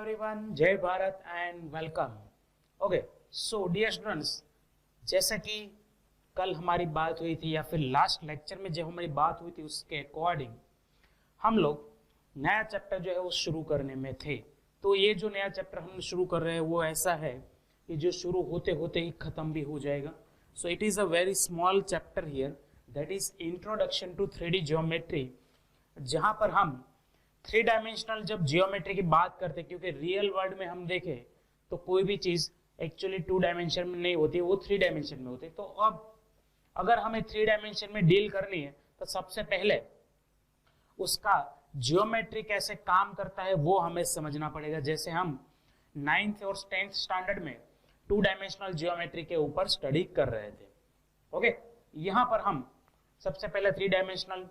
everyone, जय Bharat and welcome. Okay, so dear students, जैसा कि कल हमारी बात हुई थी या फिर लास्ट लेक्चर में जब हमारी बात हुई थी उसके अकॉर्डिंग हम लोग नया चैप्टर जो है वो शुरू करने में थे। तो ये जो नया चैप्टर हम शुरू कर रहे हैं वो ऐसा है कि जो शुरू होते होते ही खत्म भी हो जाएगा। So it is a very small chapter here, that is introduction to 3D geometry, जहाँ पर हम 3 डायमेंशनल जब जियोमेट्री की बात करते हैं, क्योंकि रियल वर्ल्ड में हम देखें तो कोई भी चीज एक्चुअली 2 डायमेंशन में नहीं होती, वो 3 डायमेंशन में होती है। तो अब अगर हमें 3 डायमेंशन में डील करनी है तो सबसे पहले उसका जियोमेट्री कैसे काम करता है वो हमें समझना पड़ेगा। जैसे हम 9th और 10th स्टैंडर्ड में 2 डायमेंशनल जियोमेट्री के ऊपर स्टडी कर रहे थे। ओके, यहाँ पर हम सबसे पहले 3 डायमेंशनल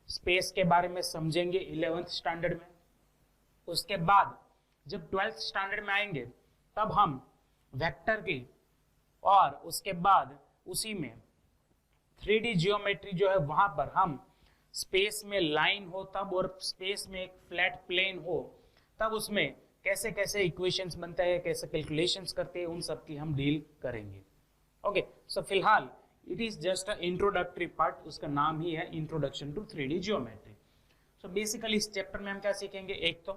स्पेस के बारे में समझेंगे 11th स्टैंडर्ड में। उसके बाद जब 12th स्टैंडर्ड में आएंगे तब हम वेक्टर की और उसके बाद उसी में 3D जियोमेट्री जो है वहां पर हम स्पेस में लाइन हो तब और स्पेस में एक फ्लैट प्लेन हो तब उसमें कैसे कैसे इक्वेशंस बनता है, कैसे कैलकुलेशंस करते हैं, उन सब की हम डील करेंगे। ओके, सो फिलहाल it is just a introductory part, उसका नाम ही है introduction to 3D geometry. So basically इस चैप्टर में हम क्या सीखेंगे, एक तो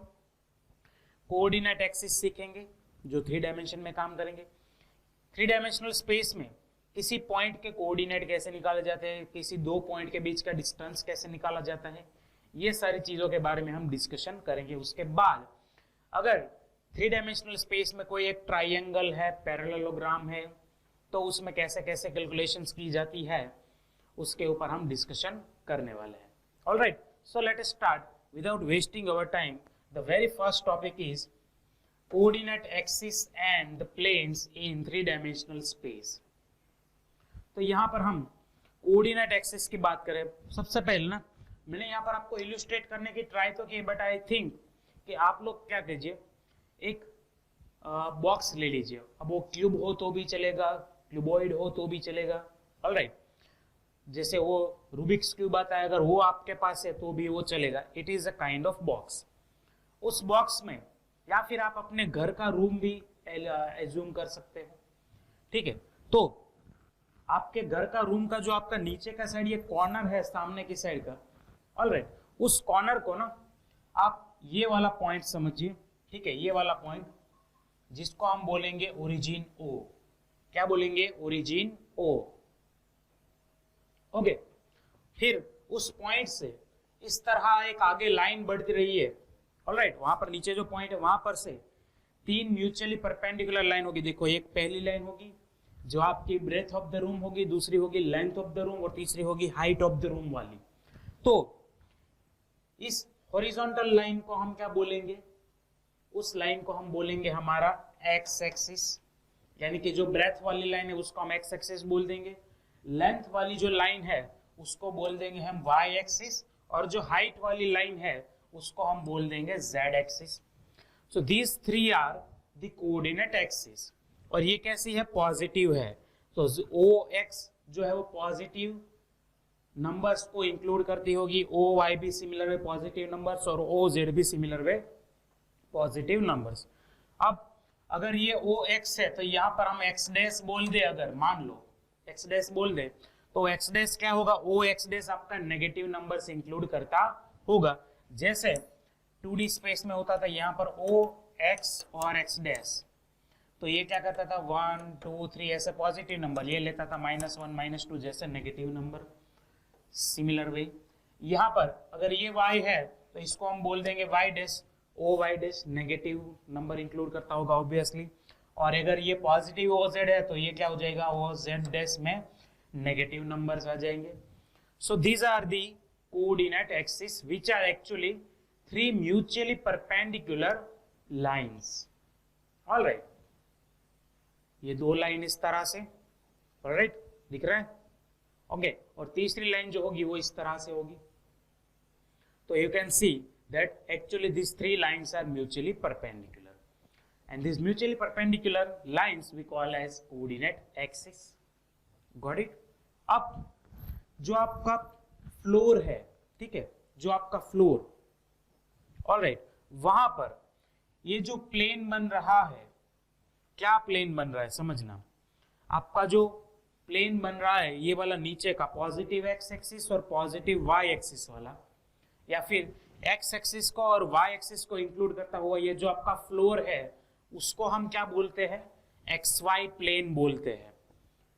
कोऑर्डिनेट एक्सिस सीखेंगे जो 3 डायमेंशन में काम करेंगे। 3 डायमेंशनल स्पेस में किसी पॉइंट के कोऑर्डिनेट कैसे निकाले जाते हैं, किसी 2 पॉइंट के बीच का डिस्टेंस कैसे निकाला जाता है, ये सारी चीजों के बारे में हम डिस्कशन करेंगे। उसके बाद अगर 3 डायमेंशनल स्पेस में कोई एक ट्राइंगल है, पैरेललोग्राम है, तो उसमें कैसे कैसे कैलकुलेशंस की जाती है उसके ऊपर हम डिस्कशन करने वाले हैं। Alright, so let us start without wasting our time. The very first topic is coordinate axis and the planes in 3 dimensional space. तो यहाँ पर हम कोऑर्डिनेट एक्सिस की बात करें, सबसे पहले ना मैंने यहाँ पर आपको इल्यूस्ट्रेट करने की ट्राई तो की, बट आई थिंक कि आप लोग क्या कीजिए, एक बॉक्स ले लीजिए। अब वो क्यूब हो तो भी चलेगा, क्यूबॉइड हो तो भी चलेगा। ऑलराइट, जैसे वो रूबिक्स क्यूब आता है, अगर वो आपके पास है तो भी वो चलेगा। It is a kind of box. उस बॉक्स में या फिर आप अपने घर का रूम भी एज्यूम कर सकते हो। ठीक है, तो आपके घर का रूम का जो आपका नीचे का साइड ये कॉर्नर है सामने की साइड का, ऑलराइट, उस कॉर्नर को ना आप ये वाला पॉइंट समझिए। ठीक है, ये वाला पॉइंट जिसको हम बोलेंगे ओरिजिन ओ। क्या बोलेंगे? ओरिजिन ओ। ओके, फिर उस पॉइंट से इस तरह एक आगे लाइन बढ़ती रही है। ऑलराइट, वहां पर नीचे जो पॉइंट है वहां पर से 3 म्यूचुअली परपेंडिकुलर लाइन होगी। देखो, एक पहली लाइन होगी जो आपकी ब्रेथ ऑफ द रूम होगी, दूसरी होगी लेंथ ऑफ द रूम और तीसरी होगी हाइट ऑफ द रूम वाली। तो इस हॉरिजॉन्टल लाइन को हम क्या बोलेंगे? उस लाइन को हम बोलेंगे हमारा एक्स एक्सिस, यानी कि जो ब्रेथ वाली लाइन है उसको हम एक्स एक्सिस बोल देंगे। लेंथ वाली जो लाइन है उसको बोल देंगे हम वाई एक्सिस, और जो हाइट वाली लाइन है उसको हम बोल देंगे Z axis. So these 3 are the coordinate axis. और ये कैसी है? पॉजिटिव है। तो ओ एक्स जो है वो पॉजिटिव नंबर्स को इंक्लूड करती होगी, ओ वाई भी सिमिलर वे पॉजिटिव नंबर्स और ओ जेड भी सिमिलर वे पॉजिटिव नंबर्स। अब अगर ये ओ एक्स है तो यहाँ पर हम एक्स डैश बोल दे, अगर मान लो एक्स डैश बोल दे तो एक्स डैश क्या होगा? ओ एक्स डैश आपका नेगेटिव नंबर्स इंक्लूड करता होगा। जैसे 2D स्पेस में होता था यहाँ पर ओ एक्स और एक्स डैश, तो ये क्या करता था 1 2 3 ऐसे पॉजिटिव नंबर, ये लेता था -1 -2 जैसे नेगेटिव नंबर। सिमिलर वे यहाँ पर अगर ये y है तो इसको हम बोल देंगे y dash, O Y dash negative number include करता होगा ऑब्वियसली। और अगर ये पॉजिटिव ओ जेड है तो ये क्या हो जाएगा? ओ जेड डैश में नेगेटिव नंबर्स आ जाएंगे। So these are the coordinate axis which are actually 3 mutually perpendicular lines. Alright, ये 2 लाइन इस तरह से, ऑलराइट, दिख रहा है? ओके, और तीसरी लाइन जो होगी वो इस तरह से होगी। तो you can see that actually these 3 lines are mutually perpendicular, and these mutually perpendicular lines we call as coordinate axis. Got it? अब जो आपका फ्लोर है, ठीक है, जो आपका फ्लोर, ऑलराइट, वहां पर ये जो प्लेन बन रहा है, क्या प्लेन बन रहा है समझना, आपका जो प्लेन बन रहा है ये वाला नीचे का पॉजिटिव एक्स एक्सिस और पॉजिटिव वाई एक्सिस वाला, या फिर एक्स एक्सिस को और वाई एक्सिस को इंक्लूड करता हुआ ये जो आपका फ्लोर है उसको हम क्या बोलते हैं, एक्स वाई प्लेन बोलते हैं।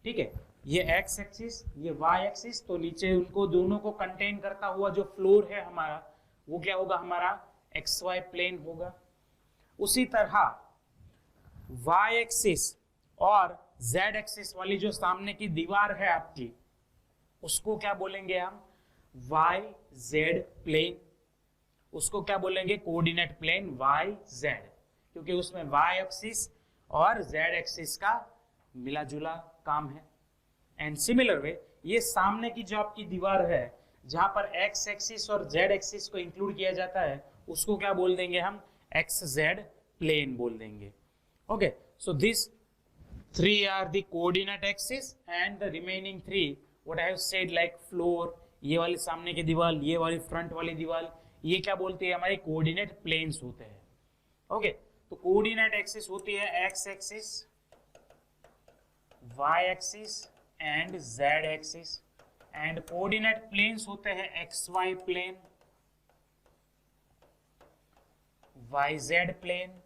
ठीक है, ये एक्स एक्सिस ये वाई एक्सिस, तो नीचे उनको दोनों को कंटेन करता हुआ जो फ्लोर है हमारा वो क्या होगा, हमारा एक्स वाई प्लेन होगा। उसी तरह वाई एक्सिस और जेड एक्सिस वाली जो सामने की दीवार है आपकी उसको क्या बोलेंगे हम, वाई जेड प्लेन। उसको क्या बोलेंगे, कोऑर्डिनेट प्लेन वाई जेड, क्योंकि उसमें वाई एक्सिस और जेड एक्सिस का मिला जुला काम है। एंड सिमिलर वे ये सामने की जो आपकी दीवार है जहां पर एक्स एक्सिस और जेड एक्सिस को इंक्लूड किया जाता है उसको क्या बोल देंगे हम, एक्स जेड प्लेन बोल देंगे। Okay, so this 3 are the coordinate axis and the remaining 3 what I have said like floor, ये वाली सामने की दीवार, ये वाली फ्रंट वाली दीवार, ये क्या बोलते हैं, हमारे कोऑर्डिनेट प्लेन्स होते हैं। ओके, तो कोऑर्डिनेट एक्सिस होती है X axis, Y axis and Z axis, and coordinate planes होते हैं X Y plane, Y Z plane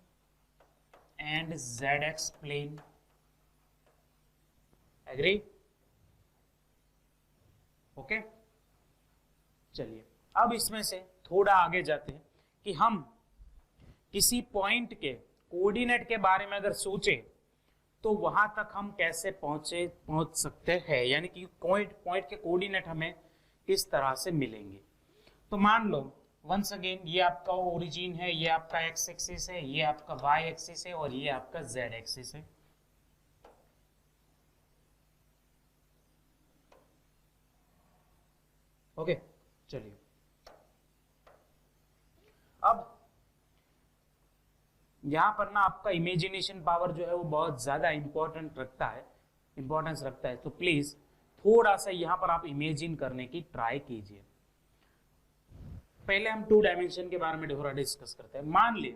and Z X plane. Agree? Okay, चलिए अब इसमें से थोड़ा आगे जाते हैं कि हम किसी पॉइंट के कोऑर्डिनेट के बारे में अगर सोचे तो वहां तक हम कैसे पहुंच सकते हैं, यानी कि पॉइंट के कोऑर्डिनेट हमें किस तरह से मिलेंगे। तो मान लो वंस अगेन ये आपका ओरिजिन है, ये आपका एक्स एक्सिस है, ये आपका वाई एक्सिस है और ये आपका जेड एक्सिस है। ओके, चलिए अब यहां पर ना आपका इमेजिनेशन पावर जो है वो बहुत ज्यादा इंपॉर्टेंस रखता है, तो प्लीज थोड़ा सा यहां पर आप इमेजिन करने की ट्राई कीजिए। पहले हम 2 डायमेंशन के बारे में थोड़ा डिस्कस करते हैं। मान ले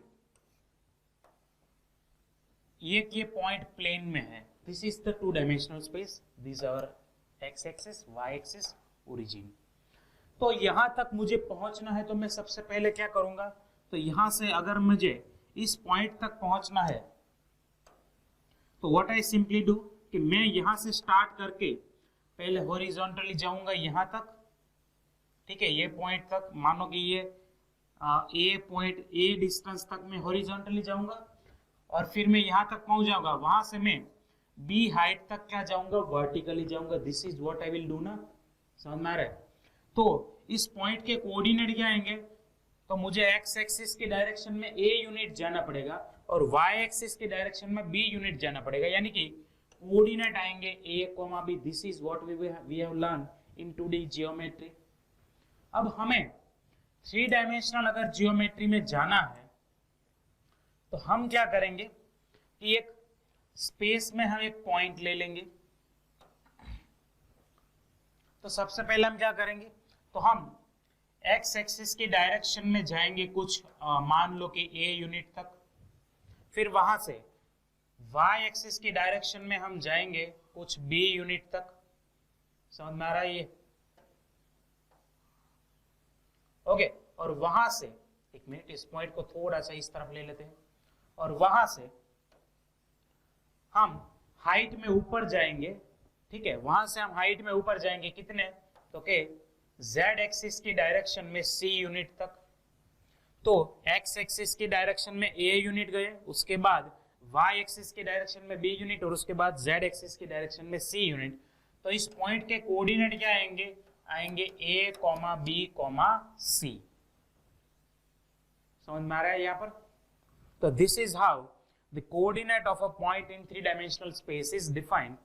ये पॉइंट प्लेन में है, this is the 2 dimensional space, this our X axis Y axis origin. तो यहां तक मुझे पहुंचना है तो मैं सबसे पहले क्या करूंगा, तो यहां से अगर मुझे इस पॉइंट तक पहुंचना है तो व्हाट आई सिंपली डू कि मैं यहां से स्टार्ट करके पहले हॉरिजॉन्टली जाऊंगा यहां तक। ठीक है, ये पॉइंट तक मानो कि ये ए डिस्टेंस तक मैं हॉरिजॉन्टली जाऊंगा और फिर मैं यहां तक पहुंच जाऊंगा, वहां से मैं बी हाइट तक क्या जाऊंगा, वर्टिकली जाऊंगा। This is what I will do ना, समझ में आ रहा है? तो इस पॉइंट के कोऑर्डिनेट क्या आएंगे, तो मुझे एक्स एक्सिस के डायरेक्शन में ए यूनिट जाना पड़ेगा और वाई एक्सिस के डायरेक्शन में बी यूनिट जाना पड़ेगा, यानी कि कोऑर्डिनेट आएंगे A comma B. This is what we have learn in 2D geometry. अब हमें 3 डायमेंशनल अगर जियोमेट्री में जाना है तो हम क्या करेंगे कि एक स्पेस में हम एक पॉइंट ले लेंगे। तो सबसे पहले हम क्या करेंगे, तो हम एक्स एक्सिस की डायरेक्शन में जाएंगे कुछ मान लो कि ए यूनिट तक, फिर वहां से वाई एक्सिस की डायरेक्शन में हम जाएंगे कुछ बी यूनिट तक। समझ में आ रहा है ये? ओके, और वहां से एक मिनट, इस पॉइंट को थोड़ा सा इस तरफ ले लेते हैं और वहां से हम हाइट में ऊपर जाएंगे। ठीक है, वहां से हम हाइट में ऊपर जाएंगे कितने, तो के जेड एक्सिस की डायरेक्शन में सी यूनिट तक। तो एक्स एक्सिस की डायरेक्शन में ए यूनिट गए, उसके बाद वाई एक्सिस की डायरेक्शन में बी यूनिट और उसके बाद जेड एक्सिस की डायरेक्शन में सी यूनिट। तो इस पॉइंट के कोऑर्डिनेट क्या आएंगे, आएंगे A comma B comma C. समझ में आ रहा है यहाँ पर? तो this is how the coordinate of a point in 3 dimensional space is defined.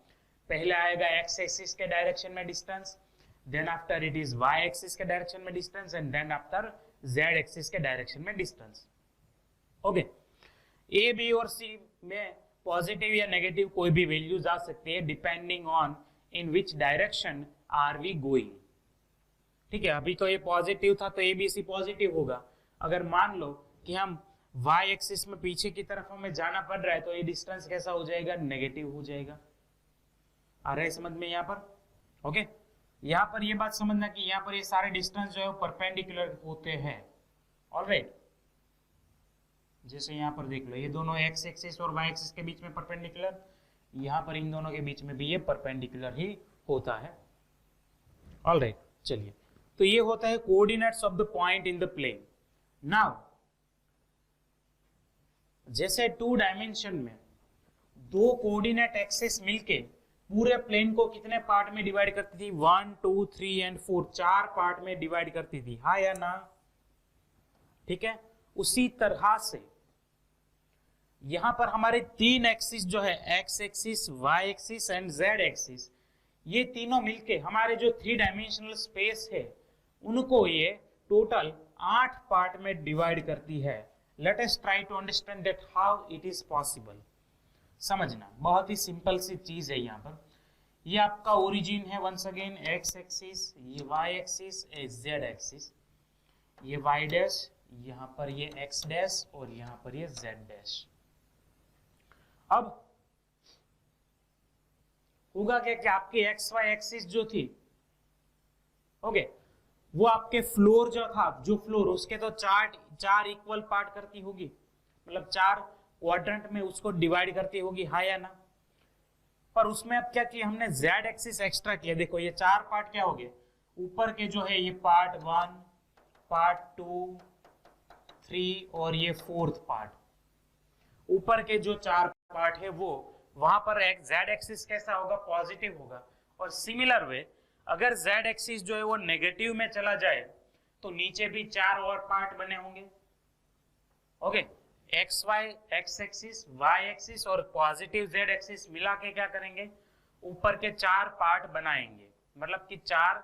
पहले आएगा एक्स एक्सिस के डायरेक्शन में distance, then after it is Y axis के डायरेक्शन में distance and then after Z axis के डायरेक्शन में distance. Okay, A B और C में पॉजिटिव या नेगेटिव कोई भी वैल्यूज आ सकती है depending on in which direction are we going. ठीक है, अभी तो ये पॉजिटिव था तो ए बी सी पॉजिटिव होगा। अगर मान लो कि हम वाई एक्सिस में पीछे की तरफ हमें जाना पड़ रहा है तो ये डिस्टेंस कैसा हो जाएगा, नेगेटिव हो जाएगा। आ रहा है समझ में यहाँ पर? ओके, यहाँ पर ये बात समझना कि यहाँ पर ये सारे डिस्टेंस जो है वो परपेंडिकुलर होते हैं। ऑलराइट, जैसे यहाँ पर देख लो ये दोनों एक्स एक्सिस और वाई एक्सिस के बीच में परपेंडिकुलर, यहाँ पर इन दोनों के बीच में भी ये परपेंडिकुलर ही होता है। ऑलराइट, चलिए, तो ये होता है coordinates of the point in the plane. Now जैसे 2 डायमेंशन में दो कोऑर्डिनेट एक्सिस मिलके पूरे प्लेन को कितने पार्ट में डिवाइड करती थी, 1 2 3 एंड 4, 4 पार्ट में डिवाइड करती थी, हाँ या ना? ठीक है, उसी तरह से यहां पर हमारे 3 एक्सिस जो है, X axis, Y axis and Z axis, ये तीनों मिलके हमारे जो 3 डायमेंशनल स्पेस है उनको ये टोटल 8 पार्ट में डिवाइड करती है। Let us try to understand that how it is possible. समझना, बहुत ही सिंपल सी चीज है। यहाँ पर ये आपका ओरिजिन है, वंस अगेन एक्स एक्सिस, ये वाई एक्सिस, जेड एक्सिस, ये वाई डैश, यहाँ पर ये एक्स डैश और यहाँ पर ये जेड डैश। अब होगा क्या कि आपकी एक्स वाई एक्सिस जो थी, ओके, वो आपके फ्लोर जो था, जो फ्लोर उसके तो चार इक्वल पार्ट करती होगी, मतलब 4 क्वाड्रेंट में उसको डिवाइड करती होगी, हाँ या ना? पर उसमें अब क्या किया हमने, जेड एक्सिस एक्स्ट्रा किया। देखो ये 4 पार्ट क्या हो गए, ऊपर के जो है ये पार्ट 1, पार्ट 2, 3 और ये 4th पार्ट। ऊपर के जो 4 पार्ट है वो वहां पर जेड एक्सिस कैसा होगा, पॉजिटिव होगा। और सिमिलर वे अगर जेड एक्सिस जो है वो नेगेटिव में चला जाए तो नीचे भी 4 और पार्ट बने होंगे। Okay, X Y X axis, Y axis और पॉजिटिव जेड एक्सिस मिला के क्या करेंगे, ऊपर के 4 पार्ट बनाएंगे, मतलब कि 4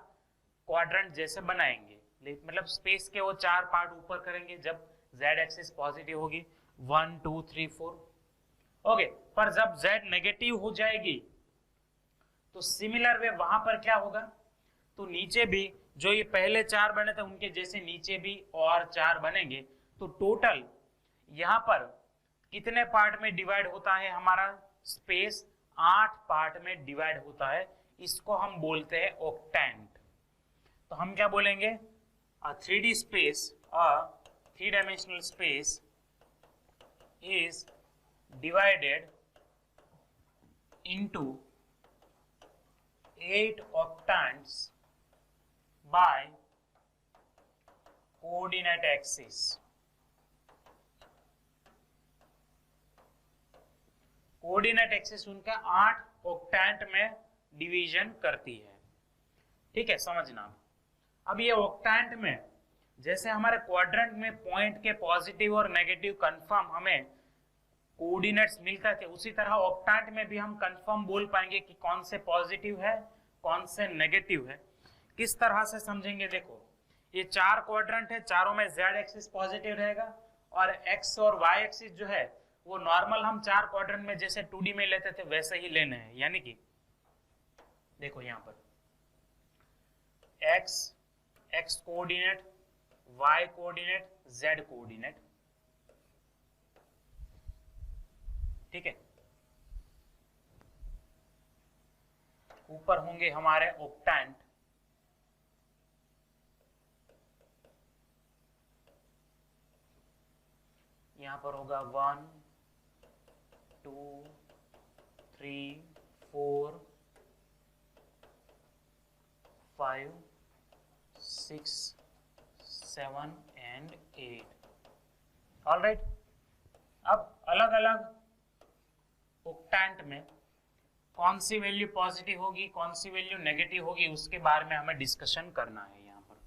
क्वाड्रेंट जैसे बनाएंगे। मतलब स्पेस के वो 4 पार्ट ऊपर करेंगे जब जेड एक्सिस पॉजिटिव होगी, 1 2 3 4। ओके, पर जब जेड नेगेटिव हो जाएगी तो सिमिलर वे वहां पर क्या होगा, तो नीचे भी जो ये पहले 4 बने थे उनके जैसे नीचे भी और 4 बनेंगे। तो टोटल यहां पर कितने पार्ट में डिवाइड होता है हमारा स्पेस, 8 पार्ट में डिवाइड होता है। इसको हम बोलते हैं ऑक्टेंट। तो हम क्या बोलेंगे, a 3D space, a 3-dimensional space is divided into 8 octants by coordinate axis. Coordinate axis उनका 8 ऑक्टेंट में डिवीजन करती है। ठीक है, समझना। अब ये ऑक्टेंट में जैसे हमारे क्वाड्रेंट में पॉइंट के पॉजिटिव और नेगेटिव कंफर्म हमें कोऑर्डिनेट्स मिलते थे, उसी तरह ऑक्टेंट में भी हम कंफर्म बोल पाएंगे कि कौन से पॉजिटिव है कौन से नेगेटिव है। किस तरह से समझेंगे, देखो ये 4 क्वाड्रेंट है, चारों में जेड एक्सिस पॉजिटिव रहेगा और एक्स और वाई एक्सिस जो है वो नॉर्मल हम 4 क्वाड्रेंट में जैसे 2D में लेते थे वैसे ही लेने हैं। यानी कि देखो यहाँ पर X coordinate, Y coordinate, Z coordinate. ठीक है, ऊपर होंगे हमारे ऑक्टेंट, यहां पर होगा 1 2 3 4 5 6 7 एंड 8। ऑलराइट, अब अलग अलग ऑक्टेंट में कौन सी वैल्यू पॉजिटिव होगी कौन सी वैल्यू नेगेटिव होगी उसके बारे में हमें डिस्कशन करना है यहाँ पर।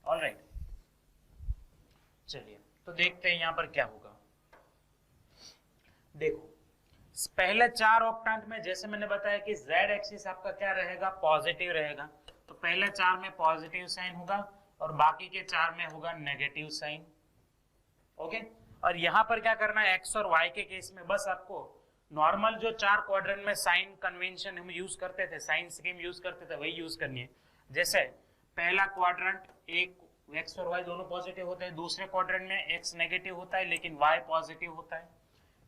ऑलराइट, चलिए तो देखते हैं यहाँ पर क्या होगा। देखो पहले 4 ऑक्टेंट में जैसे मैंने बताया कि जेड एक्सिस आपका क्या रहेगा, पॉजिटिव रहेगा। तो पहले 4 में पॉजिटिव साइन होगा और बाकी के 4 में होगा नेगेटिव साइन। ओके, और यहाँ पर क्या करना है, एक्स और वाई के केस में बस आपको नॉर्मल जो 4 क्वाड्रेंट में साइन कन्वेंशन हम यूज करते थे, साइन स्कीम यूज करते थे, वही यूज करनी है। जैसे पहला क्वाड्रेंट एक एक्स और वाई दोनों पॉजिटिव होते हैं, दूसरे क्वाड्रेंट में एक्स नेगेटिव होता है लेकिन वाई पॉजिटिव होता है,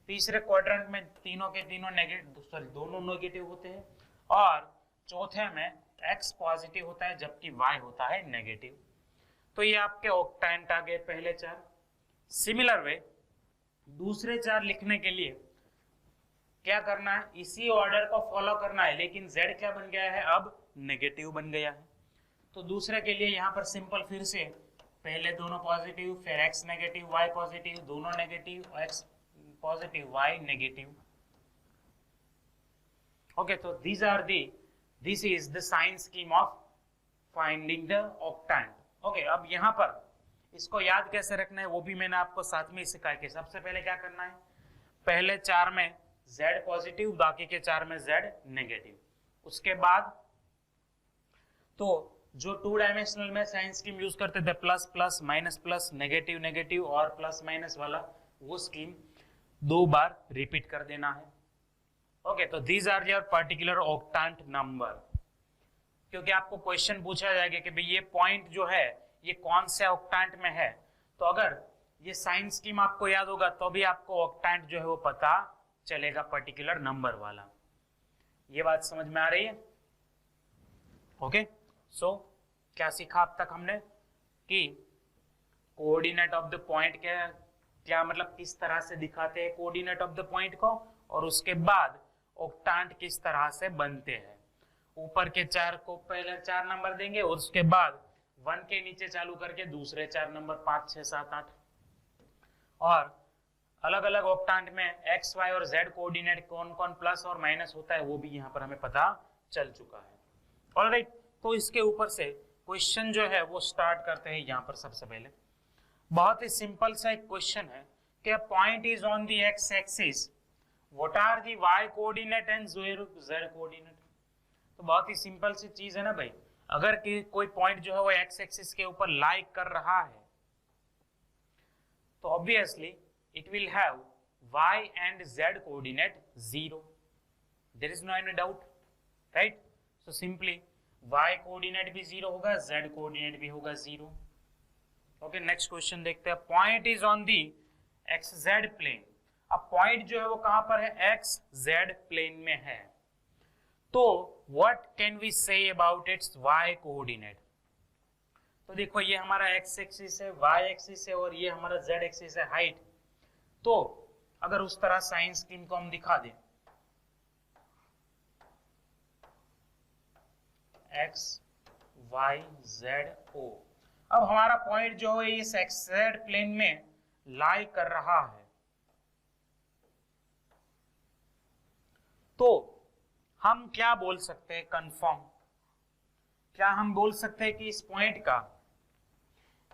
तीसरे क्वाड्रेंट में तीनों के तीनों दोनों नेगेटिव होते हैं, और चौथे में एक्स पॉजिटिव होता है जबकि वाई होता है नेगेटिव। तो ये आपके ऑक्टेंट आ गए पहले चार। सिमिलर वे दूसरे चार लिखने के लिए क्या करना है, इसी ऑर्डर को फॉलो करना है, लेकिन z क्या बन गया है, अब नेगेटिव बन गया है। तो दूसरे के लिए यहाँ पर सिंपल फिर से पहले दोनों पॉजिटिव, फिर x नेगेटिव y पॉजिटिव, दोनों negative, x positive y negative. Okay, तो this is the sign scheme of finding the octant. Okay, अब यहाँ पर इसको याद कैसे रखना है वो भी मैंने आपको साथ में सिखाया कि सबसे पहले क्या करना है, पहले चार में z पॉजिटिव, बाकी के चार में z नेगेटिव। उसके बाद तो जो टू डायमेंशनल में साइन स्कीम यूज करते थे plus plus minus plus negative negative और प्लस माइनस वाला, वो स्कीम दो बार रिपीट कर देना है। ओके, तो these are your particular octant number, क्योंकि आपको क्वेश्चन पूछा जाएगा कि भाई ये पॉइंट जो है ये कौन से ऑक्टेंट में है, तो अगर ये साइन स्कीम आपको याद होगा तो भी आपको ऑक्टेंट जो है वो पता चलेगा, पर्टिकुलर नंबर वाला। ये बात समझ में आ रही है? ओके, सो क्या सीखा अब तक हमने कि कोऑर्डिनेट ऑफ द पॉइंट क्या मतलब किस तरह से दिखाते हैं कोऑर्डिनेट ऑफ द पॉइंट को, और उसके बाद ऑक्टेंट किस तरह से बनते हैं। ऊपर के चार को पहले चार नंबर देंगे और उसके बाद 1 के नीचे चालू करके दूसरे चार नंबर 5 6 7 8, और अलग अलग ऑक्टेंट में एक्स वाई और जेड कोऑर्डिनेट कौन कौन प्लस और माइनस होता है वो भी यहाँ पर हमें पता चल चुका है। ऑलराइट, तो इसके ऊपर से क्वेश्चन जो है वो स्टार्ट करते हैं। यहाँ पर सबसे पहले बहुत ही सिंपल सा एक क्वेश्चन है कि a point is on the X axis, what are the Y coordinate and Z coordinate. तो बहुत ही सिंपल सी चीज है ना भाई, अगर कि कोई पॉइंट जो है वो एक्स एक्सिस के ऊपर लाई कर रहा है तो obviously it will have y and z coordinate 0. There is no any doubt, right? So simply y coordinate भी 0 होगा, z coordinate भी होगा 0. Okay, next question देखते हैं। Point is on the xz plane. अब point जो है वो कहाँ पर है, xz plane में है। तो what can we say about its y coordinate? तो देखो ये हमारा x एक्सिस है, y एक्सिस है और ये हमारा z एक्सिस है, हाइट। तो अगर उस तरह साइन स्कीम को हम दिखा दें, x y z o, अब हमारा पॉइंट जो है इस xz प्लेन में लाई कर रहा है, तो हम क्या बोल सकते हैं कंफर्म, क्या हम बोल सकते हैं कि इस पॉइंट का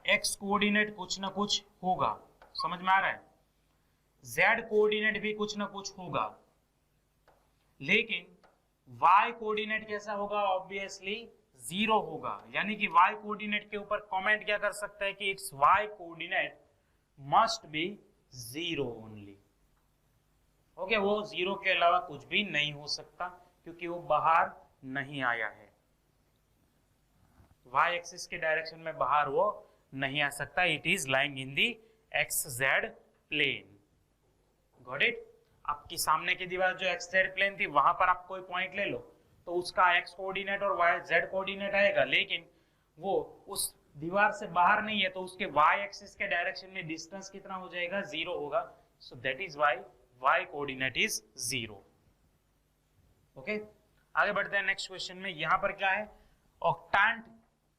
x कोऑर्डिनेट कुछ ना कुछ होगा, समझ में आ रहा है, z कोऑर्डिनेट भी कुछ ना कुछ होगा, लेकिन y कोऑर्डिनेट कैसा होगा, ऑब्वियसली 0 होगा। यानी कि y कोऑर्डिनेट के ऊपर कमेंट क्या कर सकता है कि it's y coordinate must be 0 only. Okay, वो 0 के अलावा कुछ भी नहीं हो सकता क्योंकि वो बाहर नहीं आया है, y एक्सिस के डायरेक्शन में बाहर वो नहीं आ सकता, it is lying in the xz plane. Got it? आपकी सामने की दीवार जो xz प्लेन थी वहां पर आप कोई पॉइंट ले लो तो उसका x कोऑर्डिनेट और y z कोऑर्डिनेट आएगा, लेकिन वो उस दीवार से बाहर नहीं है तो उसके y एक्सिस के डायरेक्शन में डिस्टेंस कितना हो जाएगा, 0 होगा। So that is why y coordinate is 0। Okay, आगे बढ़ते हैं नेक्स्ट क्वेश्चन में। यहाँ पर क्या है, ऑक्टेंट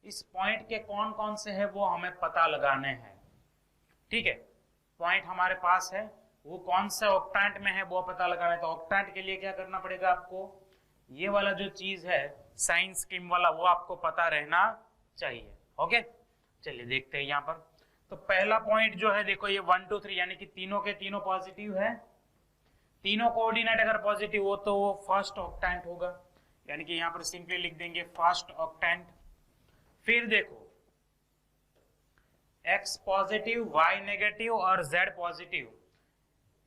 इस पॉइंट के कौन कौन से है वो हमें पता लगाने हैं। ठीक है, पॉइंट हमारे पास है, वो कौन सा ऑक्टेंट में है वो पता लगाना है। तो ऑक्टेंट के लिए क्या करना पड़ेगा आपको, ये वाला जो चीज है साइन स्कीम वाला वो आपको पता रहना चाहिए। ओके, चलिए देखते हैं यहाँ पर। तो पहला पॉइंट जो है देखो ये 1 2 3 यानी कि तीनों के तीनों पॉजिटिव है, तीनों कोऑर्डिनेट अगर पॉजिटिव हो तो वो फर्स्ट ऑक्टेंट होगा, यानी कि यहाँ पर सिंपली लिख देंगे फर्स्ट ऑक्टेंट। फिर देखो x पॉजिटिव y नेगेटिव और z positive,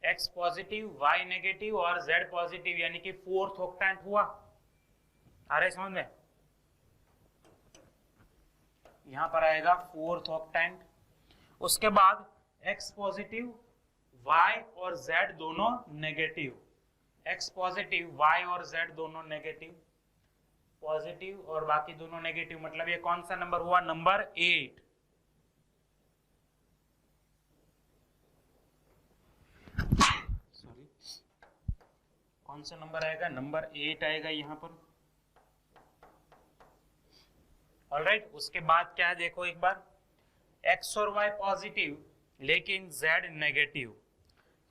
x positive y negative और z पॉजिटिव यानी कि फोर्थ ऑक्टेंट हुआ। आ रहे समझ में? यहाँ पर आएगा 4th ऑक्टेंट। उसके बाद x पॉजिटिव, y और z दोनों नेगेटिव, x पॉजिटिव, y और z दोनों नेगेटिव, पॉजिटिव और बाकी दोनों नेगेटिव, मतलब ये कौन सा नंबर हुआ? नंबर 8। सॉरी, कौन सा नंबर आएगा? नंबर 8 आएगा यहाँ पर। ऑलराइट, उसके बाद क्या है देखो एक बार, x और y पॉजिटिव लेकिन z नेगेटिव,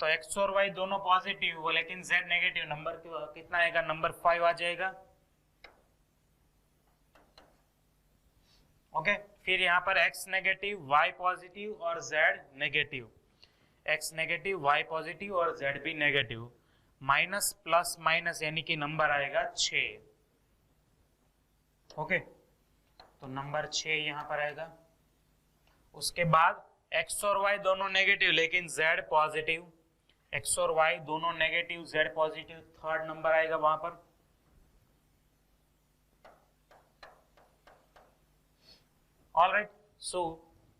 तो x और y दोनों पॉजिटिव हो लेकिन z नेगेटिव, नंबर कितना आएगा? नंबर 5 आ जाएगा। ओके, फिर यहाँ पर x नेगेटिव, y पॉजिटिव और z negative, x negative, y positive और z भी नेगेटिव, माइनस प्लस माइनस यानी कि नंबर आएगा 6। ओके, तो नंबर 6 यहाँ पर आएगा। उसके बाद x और y दोनों नेगेटिव लेकिन z पॉजिटिव, x और y दोनों negative, z positive, 3rd number आएगा वहां पर। ऑलराइट, सो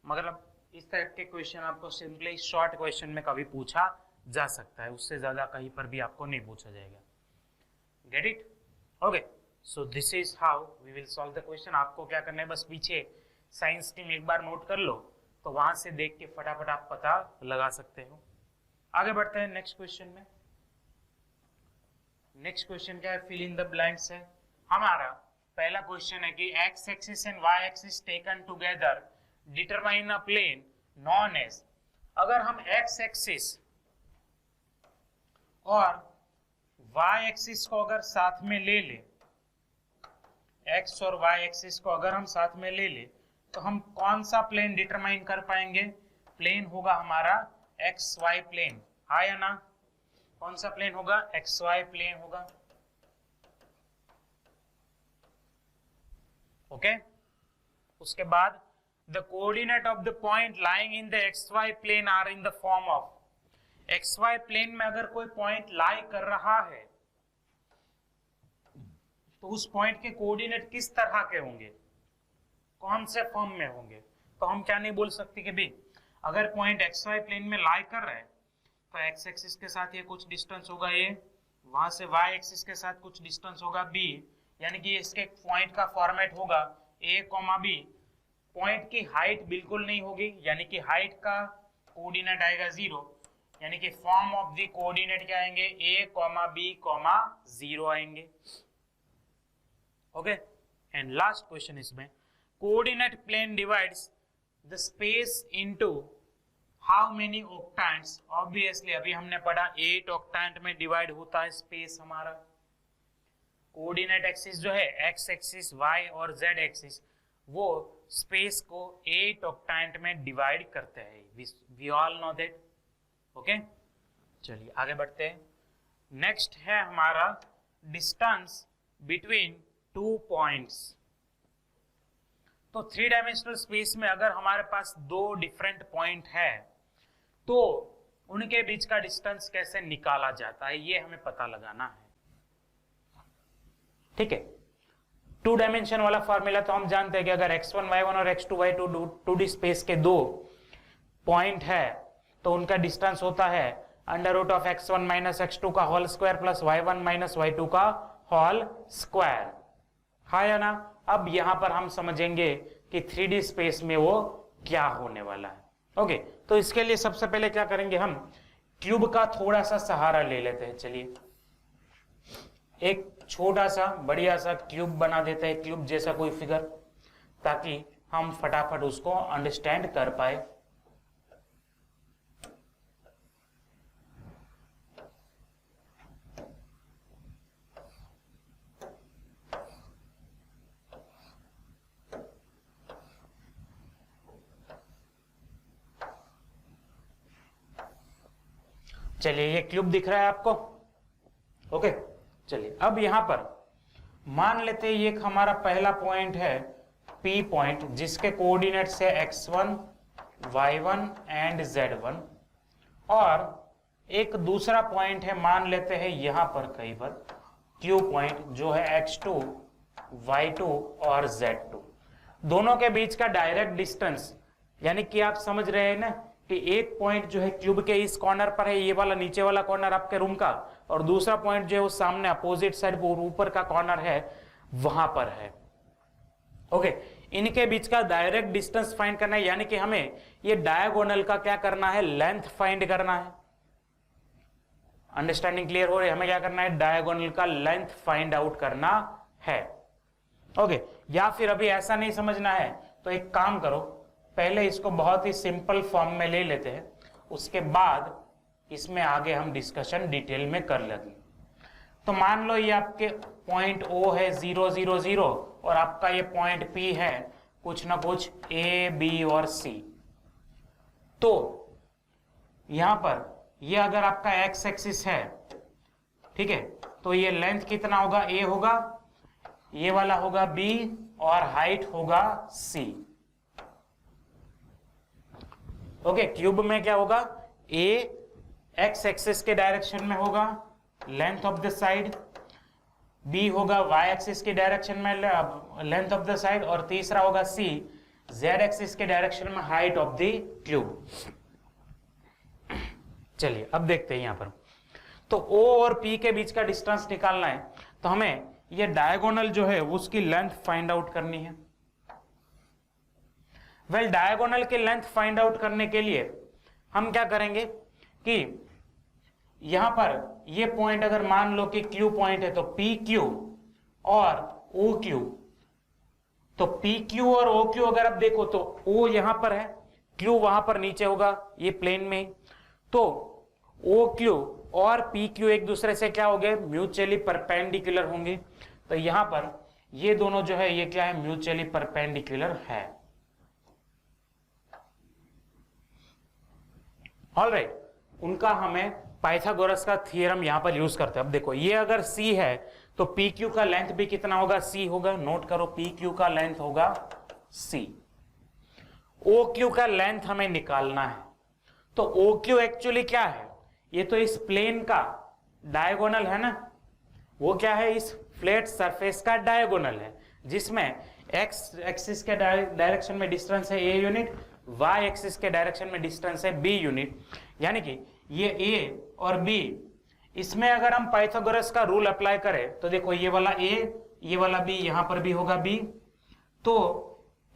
मतलब इस टाइप के क्वेश्चन आपको सिंपली शॉर्ट क्वेश्चन में कभी पूछा जा सकता है, उससे ज्यादा कहीं पर भी आपको नहीं पूछा जाएगा। Get it? Okay, so this is how we will solve the question. आपको क्या करना है, बस पीछे साइंस टीम एक बार नोट कर लो, तो वहां से देख के फटाफट आप पता लगा सकते हो। आगे बढ़ते हैं नेक्स्ट क्वेश्चन में। नेक्स्ट क्वेश्चन क्या है? फिल इन द ब्लैंक्स है। हमारा पहला क्वेश्चन है कि x axis and y axis taken together determine a plane known as. अगर हम x एक्सिस और y एक्सिस को अगर साथ में ले ले, x और y एक्सिस को अगर हम साथ में ले ले, तो हम कौन सा प्लेन डिटरमाइन कर पाएंगे? प्लेन होगा हमारा XY प्लेन, हाँ या ना? कौन सा प्लेन होगा? XY प्लेन होगा। ओके, उसके बाद the coordinate of the point lying in the XY plane are in the form of. XY plane में अगर कोई पॉइंट लाई कर रहा है तो उस पॉइंट के कोऑर्डिनेट किस तरह के होंगे, कौन से फॉर्म में होंगे? तो हम क्या नहीं बोल सकते कि भाई अगर पॉइंट XY प्लेन में लाई कर रहा है तो x एक्सिस के साथ ये कुछ डिस्टेंस होगा a, वहां से y एक्सिस के साथ कुछ डिस्टेंस होगा b, यानी कि इसके पॉइंट का फॉर्मेट होगा a, b। पॉइंट की हाइट बिल्कुल नहीं होगी, यानी कि हाइट का कोऑर्डिनेट आएगा 0, यानी कि फॉर्म ऑफ द कोऑर्डिनेट क्या आएंगे? a, b, 0 आएंगे। ओके, एंड लास्ट क्वेश्चन इसमें, coordinate plane divides the space into how many octants? Obviously अभी हमने पढ़ा 8 ऑक्टेंट में डिवाइड होता है स्पेस हमारा। कोऑर्डिनेट एक्सिस जो है x एक्सिस, y और z एक्सिस, वो स्पेस को 8 ऑक्टेंट में डिवाइड करते हैं। We all know that. Okay, चलिए आगे बढ़ते हैं। नेक्स्ट है हमारा डिस्टेंस बिटवीन 2 पॉइंट्स। तो 3 डायमेंशनल स्पेस में अगर हमारे पास 2 डिफरेंट पॉइंट है तो उनके बीच का डिस्टेंस कैसे निकाला जाता है, ये हमें पता लगाना है। ठीक है, 2 डायमेंशन वाला फॉर्मूला तो हम जानते हैं कि अगर x1 y1 और x2 y2 2D स्पेस के 2 पॉइंट है तो उनका डिस्टेंस होता है √ x1 माइनस x2 का whole square plus y1 minus y2 का होल स्क्वायर, हाँ या ना? अब यहां पर हम समझेंगे कि 3D स्पेस में वो क्या होने वाला है। ओके, तो इसके लिए सबसे पहले क्या करेंगे, हम क्यूब का थोड़ा सा सहारा ले लेते हैं। चलिए एक छोटा सा बढ़िया सा क्यूब बना देते हैं, क्यूब जैसा कोई फिगर, ताकि हम फटाफट उसको अंडरस्टैंड कर पाए। चलिए ये क्यूब दिख रहा है आपको? ओके, चलिए अब यहां पर मान लेते हैं ये हमारा पहला पॉइंट है P पॉइंट, जिसके कोऑर्डिनेट्स है x1, y1 एंड z1, और एक दूसरा पॉइंट है मान लेते हैं यहां पर कहीं पर Q पॉइंट, जो है x2, y2 और z2। दोनों के बीच का डायरेक्ट डिस्टेंस, यानी कि आप समझ रहे हैं ना कि एक पॉइंट जो है क्यूब के इस कॉर्नर पर है, ये वाला नीचे वाला कॉर्नर आपके रूम का, और दूसरा पॉइंट जो है वो सामने अपोजिट साइड ऊपर का कॉर्नर है, वहां पर है। ओके, इनके बीच का डायरेक्ट डिस्टेंस फाइंड करना है, यानी कि हमें ये डायगोनल का क्या करना है, लेंथ फाइंड करना है। अंडरस्टैंडिंग क्लियर हो रही है? हमें क्या करना है, डायगोनल का लेंथ फाइंड आउट करना है। ओके, या फिर अभी ऐसा नहीं समझना है तो एक काम करो, पहले इसको बहुत ही सिंपल फॉर्म में ले लेते हैं, उसके बाद इसमें आगे हम डिस्कशन डिटेल में कर लेंगे। तो मान लो ये आपके पॉइंट O है 0 0 0 और आपका ये पॉइंट P है कुछ ना कुछ A B और C। तो यहां पर ये अगर आपका x एक्सिस है, ठीक है, तो ये लेंथ कितना होगा, A होगा, ये वाला होगा B और हाइट होगा C। ओके, क्यूब में क्या होगा, A x एक्सिस के डायरेक्शन में होगा, length of the side, B होगा y एक्सिस के डायरेक्शन में लेंथ ऑफ द साइड, और तीसरा होगा C z एक्सिस के डायरेक्शन में हाइट ऑफ द क्यूब। चलिए अब देखते हैं यहां पर, तो O और P के बीच का डिस्टेंस निकालना है, तो हमें ये डायगोनल जो है उसकी लेंथ फाइंड आउट करनी है। वेल, डायगोनल की लेंथ फाइंड आउट करने के लिए हम क्या करेंगे कि यहां पर ये पॉइंट अगर मान लो कि Q पॉइंट है, तो PQ और OQ, तो PQ और OQ अगर आप देखो तो O यहां पर है, Q वहां पर नीचे होगा ये प्लेन में, तो OQ और PQ एक दूसरे से क्या हो गए, म्यूचुअली परपेंडिकुलर होंगे। तो यहां पर ये दोनों जो है ये क्या है, म्यूचुअली परपेंडिकुलर है। ऑलराइट, उनका हमें पाइथागोरस का थ्योरम यहां पर यूज करते हैं। अब देखो, ये अगर C है तो PQ का लेंथ भी कितना होगा, C होगा। नोट करो, PQ का लेंथ होगा C। OQ का लेंथ हमें निकालना है, तो OQ एक्चुअली क्या है, ये तो इस प्लेन का डायगोनल है ना, वो क्या है, इस फ्लैट सरफेस का डायगोनल है, जिसमें x एक्सिस के डायरेक्शन में डिस्टेंस है a यूनिट, y एक्सिस के डायरेक्शन में डिस्टेंस है b यूनिट। यानी कि ये a और b, इसमें अगर हम पाइथागोरस का रूल अप्लाई करें तो देखो, ये वाला a, ये वाला b, यहां पर भी होगा b, तो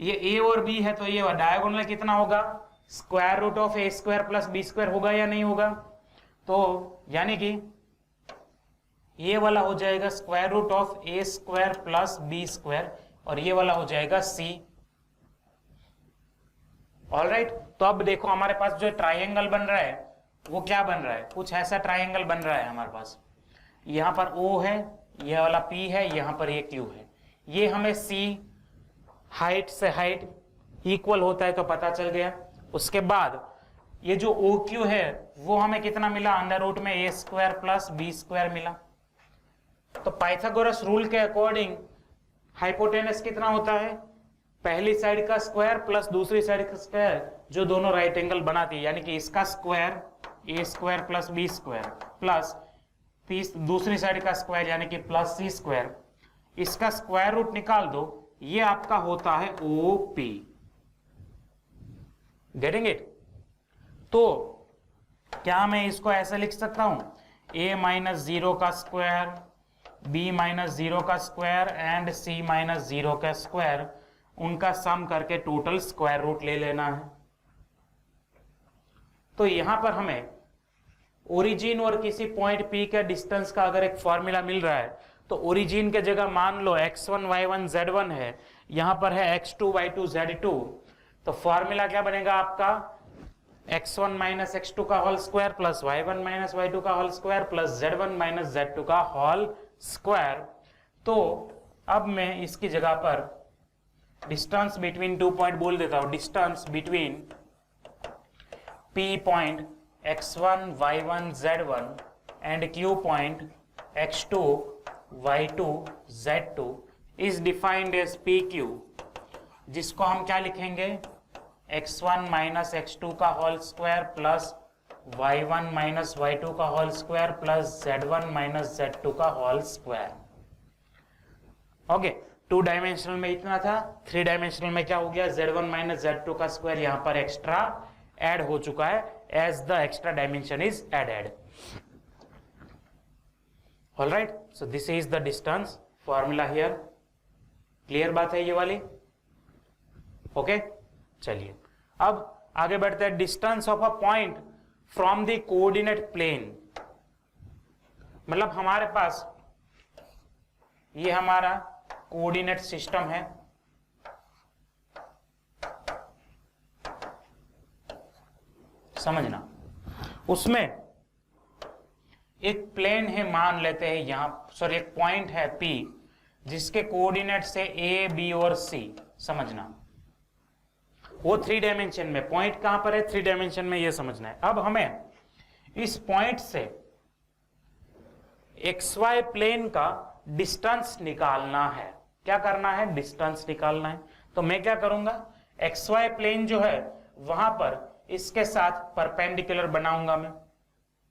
ये a और b है, तो ये डायगोनल कितना होगा, square root of a square plus b square होगा या नहीं होगा। तो यानी कि ये वाला हो जाएगा square root of a square plus b square, और ये वाला हो जाएगा c। ऑलराइट, तो अब देखो हमारे पास जो ट्राइंगल बन रहा है वो क्या बन रहा है, कुछ ऐसा ट्राइंगल बन रहा है हमारे पास। यहां पर O है, यह वाला P है, यहां पर ये Q है। ये हमें C हाइट से हाइट इक्वल होता है तो पता चल गया। उसके बाद ये जो OQ है वो हमें कितना मिला, अंडर रूट में a square plus b square मिला। तो पाइथागोरस रूल के अकॉर्डिंग हाइपोटेनस कितना होता है, पहली साइड का स्क्वायर प्लस दूसरी साइड का स्क्वायर, जो दोनों राइट एंगल बनाती है, यानी कि इसका square a square plus b square plus दूसरी साइड का स्क्वायर यानी कि प्लस c स्क्वायर, इसका स्क्वायर रूट निकाल दो, ये आपका होता है OP। Getting it? तो क्या मैं इसको ऐसे लिख सकता हूं, a माइनस 0 का स्क्वायर, b माइनस 0 का स्क्वायर एंड c माइनस 0 का स्क्वायर, उनका सम करके टोटल स्क्वायर रूट ले लेना है। तो यहां पर हमें ओरिजिन और किसी पॉइंट P के डिस्टेंस का अगर एक फॉर्मूला मिल रहा है, तो ओरिजिन के जगह मान लो x1 y1 z1 है, यहां पर है x2 y2 z2, तो फॉर्मूला क्या बनेगा आपका, x1 माइनस x2 का whole square plus y1 minus y2 का whole square plus z1 minus z2 का होल स्क्वायर। तो अब मैं इसकी जगह पर डिस्टेंस बिटवीन 2 पॉइंट बोल देता हूं, distance between P point x1 y1 z1 and Q point x2 y2 z2 is defined as PQ, जिसको हम क्या लिखेंगे, x1 माइनस x2 का whole square plus y1 minus y2 का whole square plus z1 minus z2 का whole square. Okay, 2 dimensional में इतना था, 3 डायमेंशनल में क्या हो गया, z1 माइनस z2 का स्क्वायर यहां पर एक्स्ट्रा ऐड हो चुका है as the extra dimension is added. Alright, so this is the distance formula here. Clear बात है ये वाली? ओके, चलिए अब आगे बढ़ते हैं। Distance of a point from the coordinate plane, मतलब हमारे पास ये हमारा कोऑर्डिनेट सिस्टम है, समझना, उसमें एक प्लेन है, मान लेते हैं यहां, सॉरी एक पॉइंट है P जिसके कोऑर्डिनेट से A, B और C, समझना वो 3 डायमेंशन में, पॉइंट कहां पर है 3 डायमेंशन में, ये समझना है। अब हमें इस पॉइंट से XY प्लेन का डिस्टेंस निकालना है। क्या करना है? डिस्टेंस निकालना है। तो मैं क्या करूंगा, XY प्लेन जो है वहां पर इसके साथ परपेंडिकुलर बनाऊंगा मैं।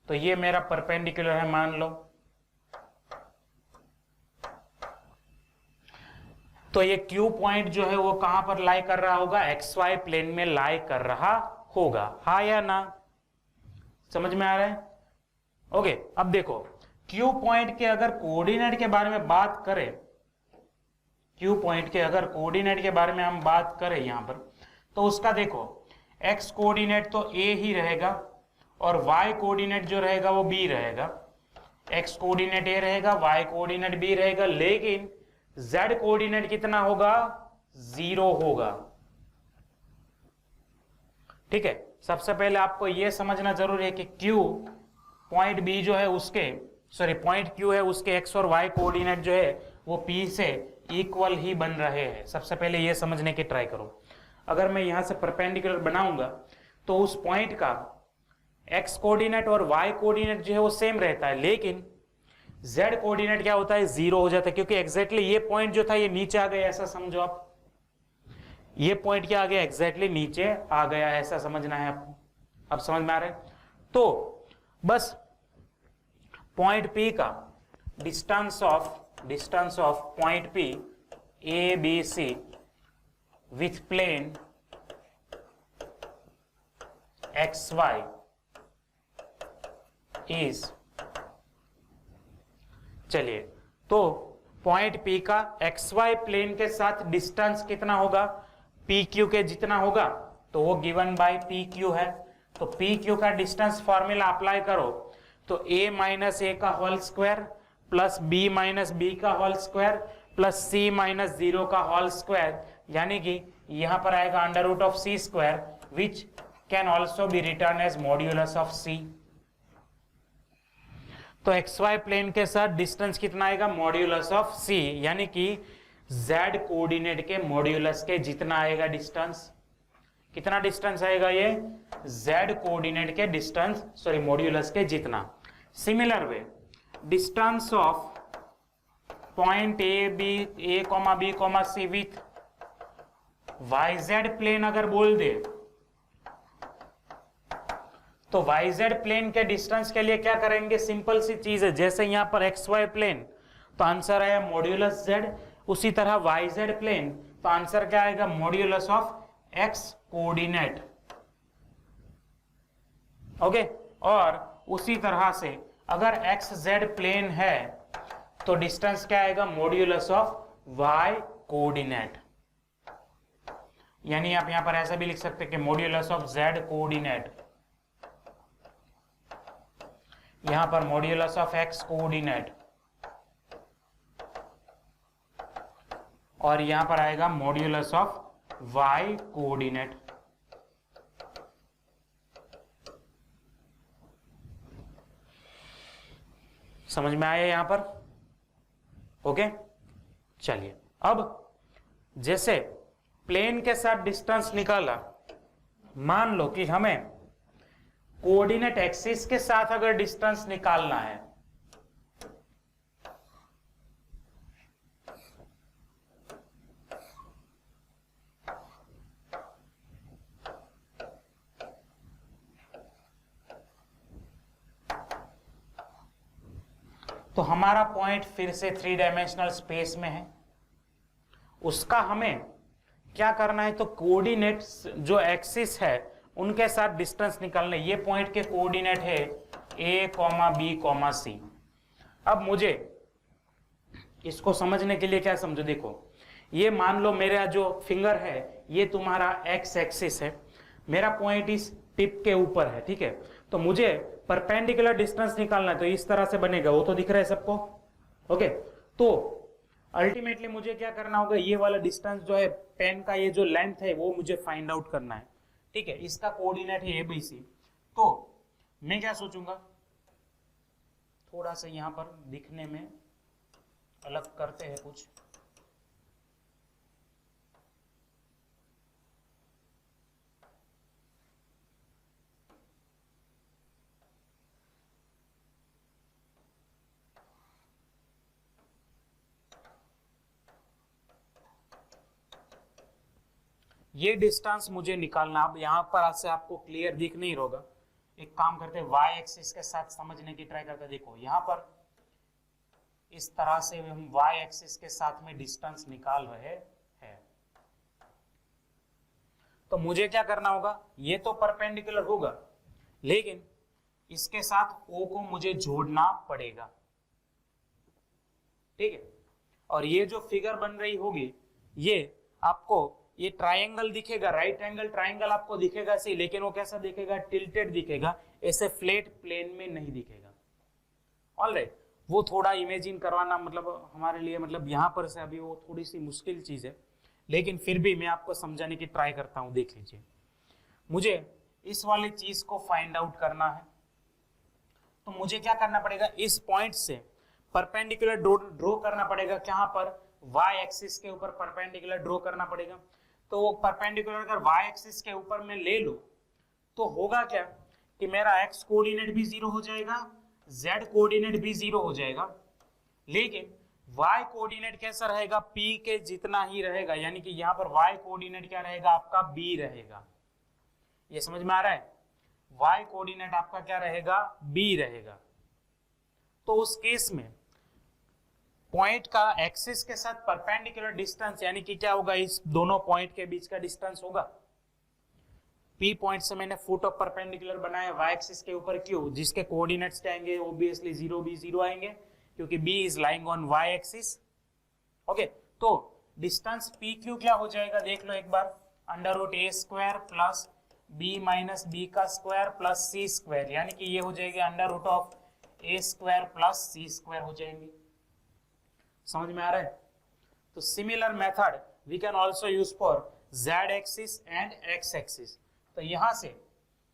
तो ये मेरा परपेंडिकुलर है मान लो, तो ये Q पॉइंट जो है वो कहां पर लाई कर रहा होगा, XY प्लेन में लाई कर रहा होगा, हा या ना? समझ में आ रहा है? ओके, अब देखो Q पॉइंट के अगर कोऑर्डिनेट के बारे में बात करें, Q पॉइंट के अगर कोऑर्डिनेट के बारे में हम बात करें यहां पर, तो उसका देखो X कोऑर्डिनेट तो A ही रहेगा और Y कोऑर्डिनेट जो रहेगा वो B रहेगा। X कोऑर्डिनेट A रहेगा, Y कोऑर्डिनेट B रहेगा, लेकिन Z कोऑर्डिनेट कितना होगा, 0 होगा। ठीक है, सबसे पहले आपको यह समझना जरूरी है कि Q पॉइंट B जो है उसके, सॉरी पॉइंट Q है उसके X और Y कोऑर्डिनेट जो है वो P से इक्वल ही बन रहे हैं। सबसे पहले यह समझने की ट्राई करो। अगर मैं यहां से परपेंडिकुलर बनाऊंगा तो उस पॉइंट का X कोऑर्डिनेट और Y कोऑर्डिनेट जो है वो सेम रहता है, लेकिन Z कोऑर्डिनेट क्या होता है, 0 हो जाता है, क्योंकि एग्जैक्टली ये पॉइंट जो था ये नीचे आ गया, ऐसा समझो आप। ये पॉइंट क्या आ गया, एग्जैक्टली नीचे आ गया, ऐसा समझना है आपको। अब समझ में आ रहा है? तो बस पॉइंट P का distance of point P A B C with plane XY is, चलिए तो पॉइंट P का XY प्लेन के साथ डिस्टेंस कितना होगा, PQ के जितना होगा, तो वो गिवन बाय PQ है। तो PQ का डिस्टेंस फॉर्मूला अप्लाई करो तो A माइनस A का whole square plus B minus B का whole square plus C minus 0 का होल स्क्वायर, यानी कि यहां पर आएगा under root of C square which can also be written as modulus of C। तो XY प्लेन के साथ डिस्टेंस कितना आएगा, मॉड्यूलस ऑफ C, यानी कि Z कोऑर्डिनेट के मॉड्यूलस के जितना आएगा डिस्टेंस। कितना डिस्टेंस आएगा ये, Z कोऑर्डिनेट के डिस्टेंस, सॉरी मॉड्यूलस के जितना। Similar way distance of point A, B, C with YZ plane अगर बोल दे तो YZ प्लेन के डिस्टेंस के लिए क्या करेंगे, सिंपल सी चीज है, जैसे यहां पर XY प्लेन तो आंसर आया मॉड्यूलस Z, उसी तरह YZ प्लेन तो आंसर क्या आएगा, modulus of X coordinate. Okay, और उसी तरह से अगर XZ प्लेन है तो डिस्टेंस क्या आएगा, मॉड्यूलस ऑफ Y कोऑर्डिनेट। यानी आप यहां पर ऐसा भी लिख सकते हैं कि मॉड्यूलस ऑफ Z कोऑर्डिनेट, यहां पर मॉड्यूलस ऑफ X कोऑर्डिनेट, और यहां पर आएगा मॉड्यूलस ऑफ Y कोऑर्डिनेट। समझ में आया यहां पर? ओके, चलिए अब जैसे प्लेन के साथ डिस्टेंस निकाला, मान लो कि हमें कोऑर्डिनेट एक्सिस के साथ अगर डिस्टेंस निकालना है तो हमारा पॉइंट फिर से 3 डायमेंशनल स्पेस में है। उसका हमें क्या करना है, तो कोऑर्डिनेट जो एक्सिस है उनके साथ डिस्टेंस निकालना है। ये पॉइंट के कोऑर्डिनेट है a, b, c। अब मुझे इसको समझने के लिए क्या समझो, देखो ये मान लो मेरा जो फिंगर है ये तुम्हारा एक्स एक्सिस है, मेरा पॉइंट इस टिप के ऊपर है, ठीक है। तो मुझे परपेंडिकुलर डिस्टेंस निकालना है, तो इस तरह से बनेगा, वो तो दिख रहा है सबको, ओके। तो अल्टीमेटली मुझे क्या करना होगा, ये वाला डिस्टेंस जो है पेन का, ये जो लेंथ है वो मुझे फाइंड आउट करना है, ठीक है। इसका कोऑर्डिनेट है ABC। तो मैं क्या सोचूंगा, थोड़ा सा यहां पर दिखने में अलग करते हैं कुछ। ये डिस्टेंस मुझे निकालना, अब यहां पर से आपको क्लियर दिख नहीं होगा, एक काम करते हैं वाई एक्सिस के साथ समझने की ट्राई करते हैं। देखो यहां पर इस तरह से हम वाई एक्सिस के साथ में डिस्टेंस निकाल रहे हैं। तो मुझे क्या करना होगा, ये तो परपेंडिकुलर होगा लेकिन इसके साथ O को मुझे जोड़ना पड़ेगा, ठीक है। और ये जो फिगर बन रही होगी ये आपको ये ट्रायंगल दिखेगा, राइट एंगल ट्रायंगल आपको दिखेगा सही, लेकिन वो कैसा दिखेगा, टिल्टेड दिखेगा, ऐसे फ्लैट प्लेन में नहीं दिखेगा। ऑलराइट, वो थोड़ा इमेजिन करवाना मतलब हमारे लिए मतलब यहाँ पर से अभी वो थोड़ी सी मुश्किल चीज है, लेकिन फिर भी मैं आपको समझाने की ट्राई करता हूँ। देख लीजिए, मुझे इस वाली चीज को फाइंड आउट करना है, तो मुझे क्या करना पड़ेगा, इस पॉइंट से परपेंडिकुलर ड्रॉ करना पड़ेगा। कहां पर, वाई एक्सिस के ऊपर परपेंडिकुलर ड्रॉ करना पड़ेगा। तो वो परपेंडिकुलर अगर वाई एक्सिस के ऊपर मैं ले लूं तो होगा क्या कि मेरा एक्स कोऑर्डिनेट भी 0 हो जाएगा, जेड कोऑर्डिनेट भी 0 हो जाएगा, लेकिन वाई कोऑर्डिनेट कैसा रहेगा, पी के जितना ही रहेगा, यानी कि यहां पर वाई कोऑर्डिनेट क्या रहेगा, आपका बी रहेगा। ये समझ में आ रहा है, वाई कोऑर्डिनेट आपका क्या रहेगा, बी रहेगा। तो उस केस में पॉइंट का एक्सिस के साथ परपेंडिकुलर डिस्टेंस, यानी कि क्या होगा, इस दोनों पॉइंट के बीच का डिस्टेंस होगा। पी पॉइंट से मैंने फुट ऑफ परपेंडिकुलर बनाया वाई एक्सिस के ऊपर, क्यों, जिसके कोऑर्डिनेट्स क्या आएंगे, ऑब्वियसली 0 भी 0 आएंगे, क्योंकि B is lying on Y axis, okay. तो डिस्टेंस पी क्यू क्या हो जाएगा, देख लो एक बार, under root A square plus B minus B का स्क्वायर प्लस सी स्क्वायर, यानी कि ये हो जाएगी under root of A square plus C square हो जाएंगे। समझ में आ रहा है। तो similar method we can also use for z axis and x axis. तो यहां से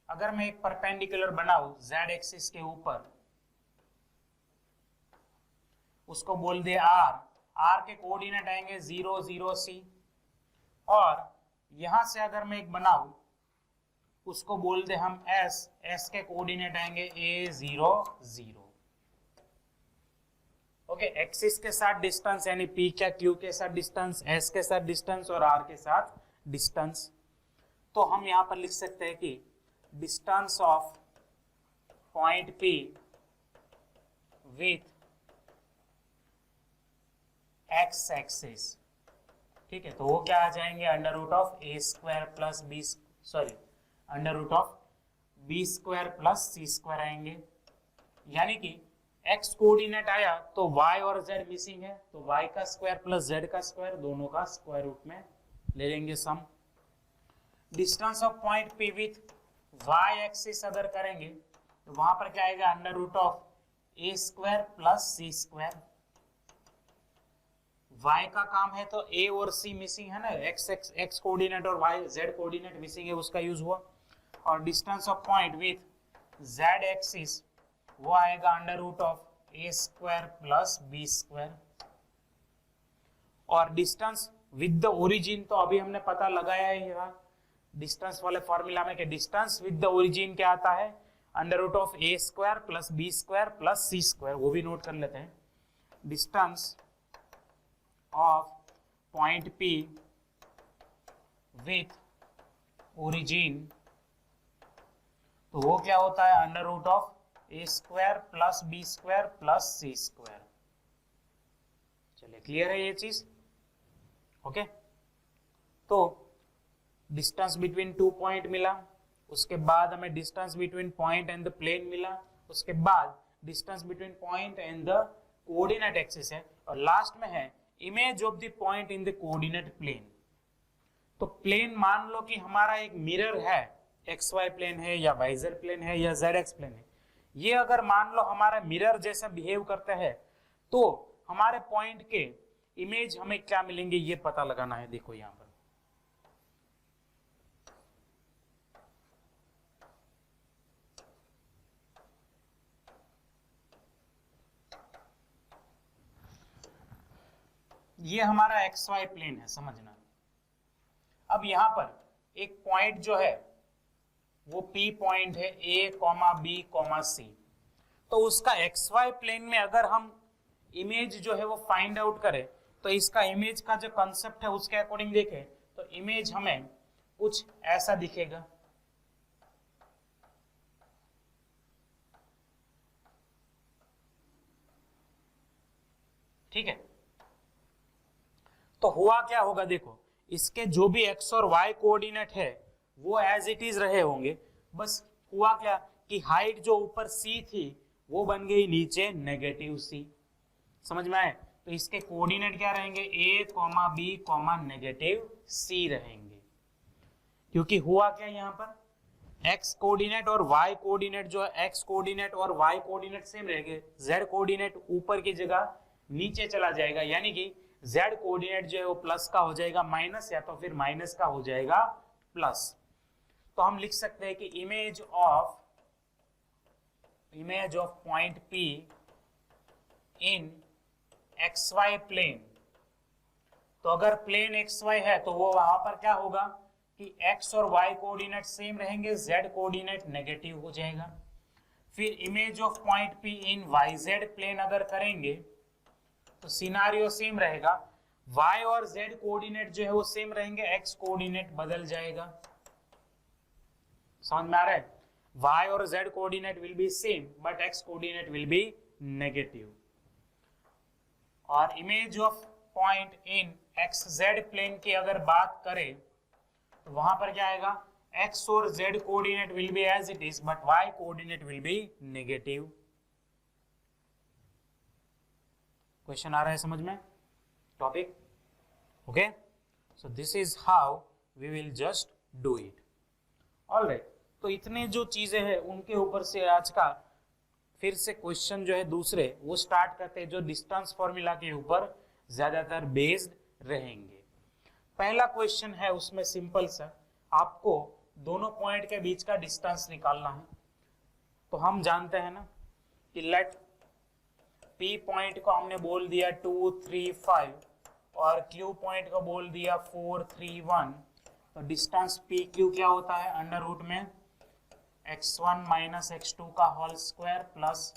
अगर मैं एक परपेंडिकुलर बनाऊं z एक्सिस के ऊपर, उसको बोल दे r के कोऑर्डिनेट आएंगे 0 0 c, और यहां से अगर मैं एक बनाऊं उसको बोल दे हम s के कोऑर्डिनेट आएंगे a 0 0, ओके। एक्सिस के साथ डिस्टेंस यानी p क्या q के साथ डिस्टेंस, s के साथ डिस्टेंस और r के साथ डिस्टेंस। तो हम यहां पर लिख सकते हैं कि distance of point p with x axis, ठीक है। तो वो क्या आ जाएंगे, under root of a square plus B, sorry under root of B square plus C square आएंगे, यानी कि x कोऑर्डिनेट आया तो y और z मिसिंग है, तो y का स्क्वायर प्लस z का स्क्वायर, दोनों का स्क्वायर रूट में ले लेंगे sum. Distance of point p with y axis अगर करेंगे तो वहां पर क्या आएगा, under root of a square plus C square. y का काम है तो a और c मिसिंग है ना, x कोऑर्डिनेट और y z कोऑर्डिनेट मिसिंग है, उसका यूज हुआ। और distance of point with z axis वो आएगा under root of A square plus B square. और डिस्टेंस विद द ओरिजिन तो अभी हमने पता लगाया है डिस्टेंस वाले फॉर्मूला में कि डिस्टेंस विद द ओरिजिन क्या आता है, under root of A square plus B square plus C square, वो भी नोट कर लेते हैं। Distance of point P with origin, तो वो क्या होता है, under root of A square plus B square plus C square. चलिए क्लियर है ये चीज, ओके, तो डिस्टेंस बिटवीन 2 पॉइंट मिला, उसके बाद हमें distance between point and the plane मिला, उसके बाद distance between point and the coordinate axis है, और लास्ट में है image of the point in the coordinate plane. तो प्लेन मान लो कि हमारा एक मिरर है, एक्स वाई प्लेन है या वाईजेड प्लेन है या जेड एक्स प्लेन है, ये अगर मान लो हमारा मिरर जैसा बिहेव करता है तो हमारे पॉइंट के इमेज हमें क्या मिलेंगे ये पता लगाना है। देखो यहां पर ये हमारा एक्स वाई प्लेन है, समझना। अब यहां पर एक पॉइंट जो है वो P पॉइंट है, A, B, C। तो उसका एक्स वाई प्लेन में अगर हम इमेज जो है वो फाइंड आउट करें तो इसका इमेज का जो कंसेप्ट है उसके अकॉर्डिंग देखें तो इमेज हमें कुछ ऐसा दिखेगा। ठीक है, तो हुआ क्या होगा, देखो इसके जो भी एक्स और वाई कोऑर्डिनेट है वो एज इट इज रहे होंगे, बस हुआ क्या कि हाइट जो ऊपर सी थी वो बन गई नीचे नेगेटिव सी। समझ में आए? तो इसके कोऑर्डिनेट क्या रहेंगे, A, B, नेगेटिव C रहेंगे। क्योंकि हुआ क्या यहाँ पर x कोऑर्डिनेट और y कोऑर्डिनेट जो है, x कोऑर्डिनेट और y कोऑर्डिनेट सेम रहेंगे, z कोऑर्डिनेट ऊपर की जगह नीचे चला जाएगा, यानी कि z कोऑर्डिनेट जो है वो प्लस का हो जाएगा माइनस, या तो फिर माइनस का हो जाएगा प्लस। तो हम लिख सकते हैं कि image of point P in XY plane. तो अगर प्लेन XY है तो वो वहां पर क्या होगा कि x और y कोऑर्डिनेट सेम रहेंगे, z कोऑर्डिनेट नेगेटिव हो जाएगा। फिर image of point P in YZ plane अगर करेंगे तो सिनारियो सेम रहेगा, y और z कोऑर्डिनेट जो है वो सेम रहेंगे, x कोऑर्डिनेट बदल जाएगा। समझ में आ रहा है? y और z coordinate will be same but x coordinate will be negative. और image of point in XZ plane की अगर बात करें तो वहां पर क्या आएगा, x और z coordinate will be as it is but y coordinate will be negative. Question आ रहा है समझ में topic? Okay, so this is how we will just do it. Alright, तो इतने जो चीजें हैं उनके ऊपर से आज का फिर से क्वेश्चन जो है दूसरे वो स्टार्ट करते हैं जो डिस्टेंस फॉर्मूला के ऊपर ज्यादातर बेस्ड रहेंगे। पहला क्वेश्चन है उसमें सिंपल सा, आपको दोनों पॉइंट के बीच का डिस्टेंस निकालना है। तो हम जानते हैं ना कि लेट P पॉइंट को हमने बोल दिया 2, 3, 5 और Q पॉइंट को बोल दिया 4, 3, 1। तो डिस्टेंस PQ क्या होता है, अंडर रूट में x1 माइनस x2 का whole square plus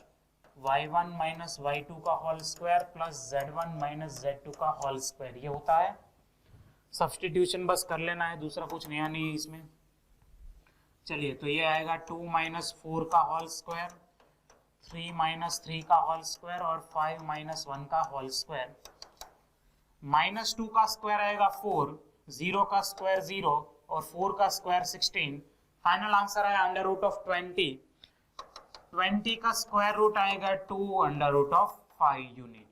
y1 minus y2 का whole square plus z1 minus z2 का होल स्क्वायर, ये होता है। सब्स्टिट्यूशन बस कर लेना है, दूसरा कुछ नया नहीं है इसमें। चलिए, तो ये आएगा 2 माइनस 4 का होल स्क्वायर, 3 माइनस 3 का होल स्क्वायर और 5 माइनस 1 का होल स्क्वायर। माइनस 2 का स्क्वायर आएगा 4, 0 का स्क्वायर 0 और 4 का स्क्वायर 16। फाइनल आंसर है अंडर रूट ऑफ 20। 20 का स्क्वायर रूट आएगा 2 under root of 5 unit.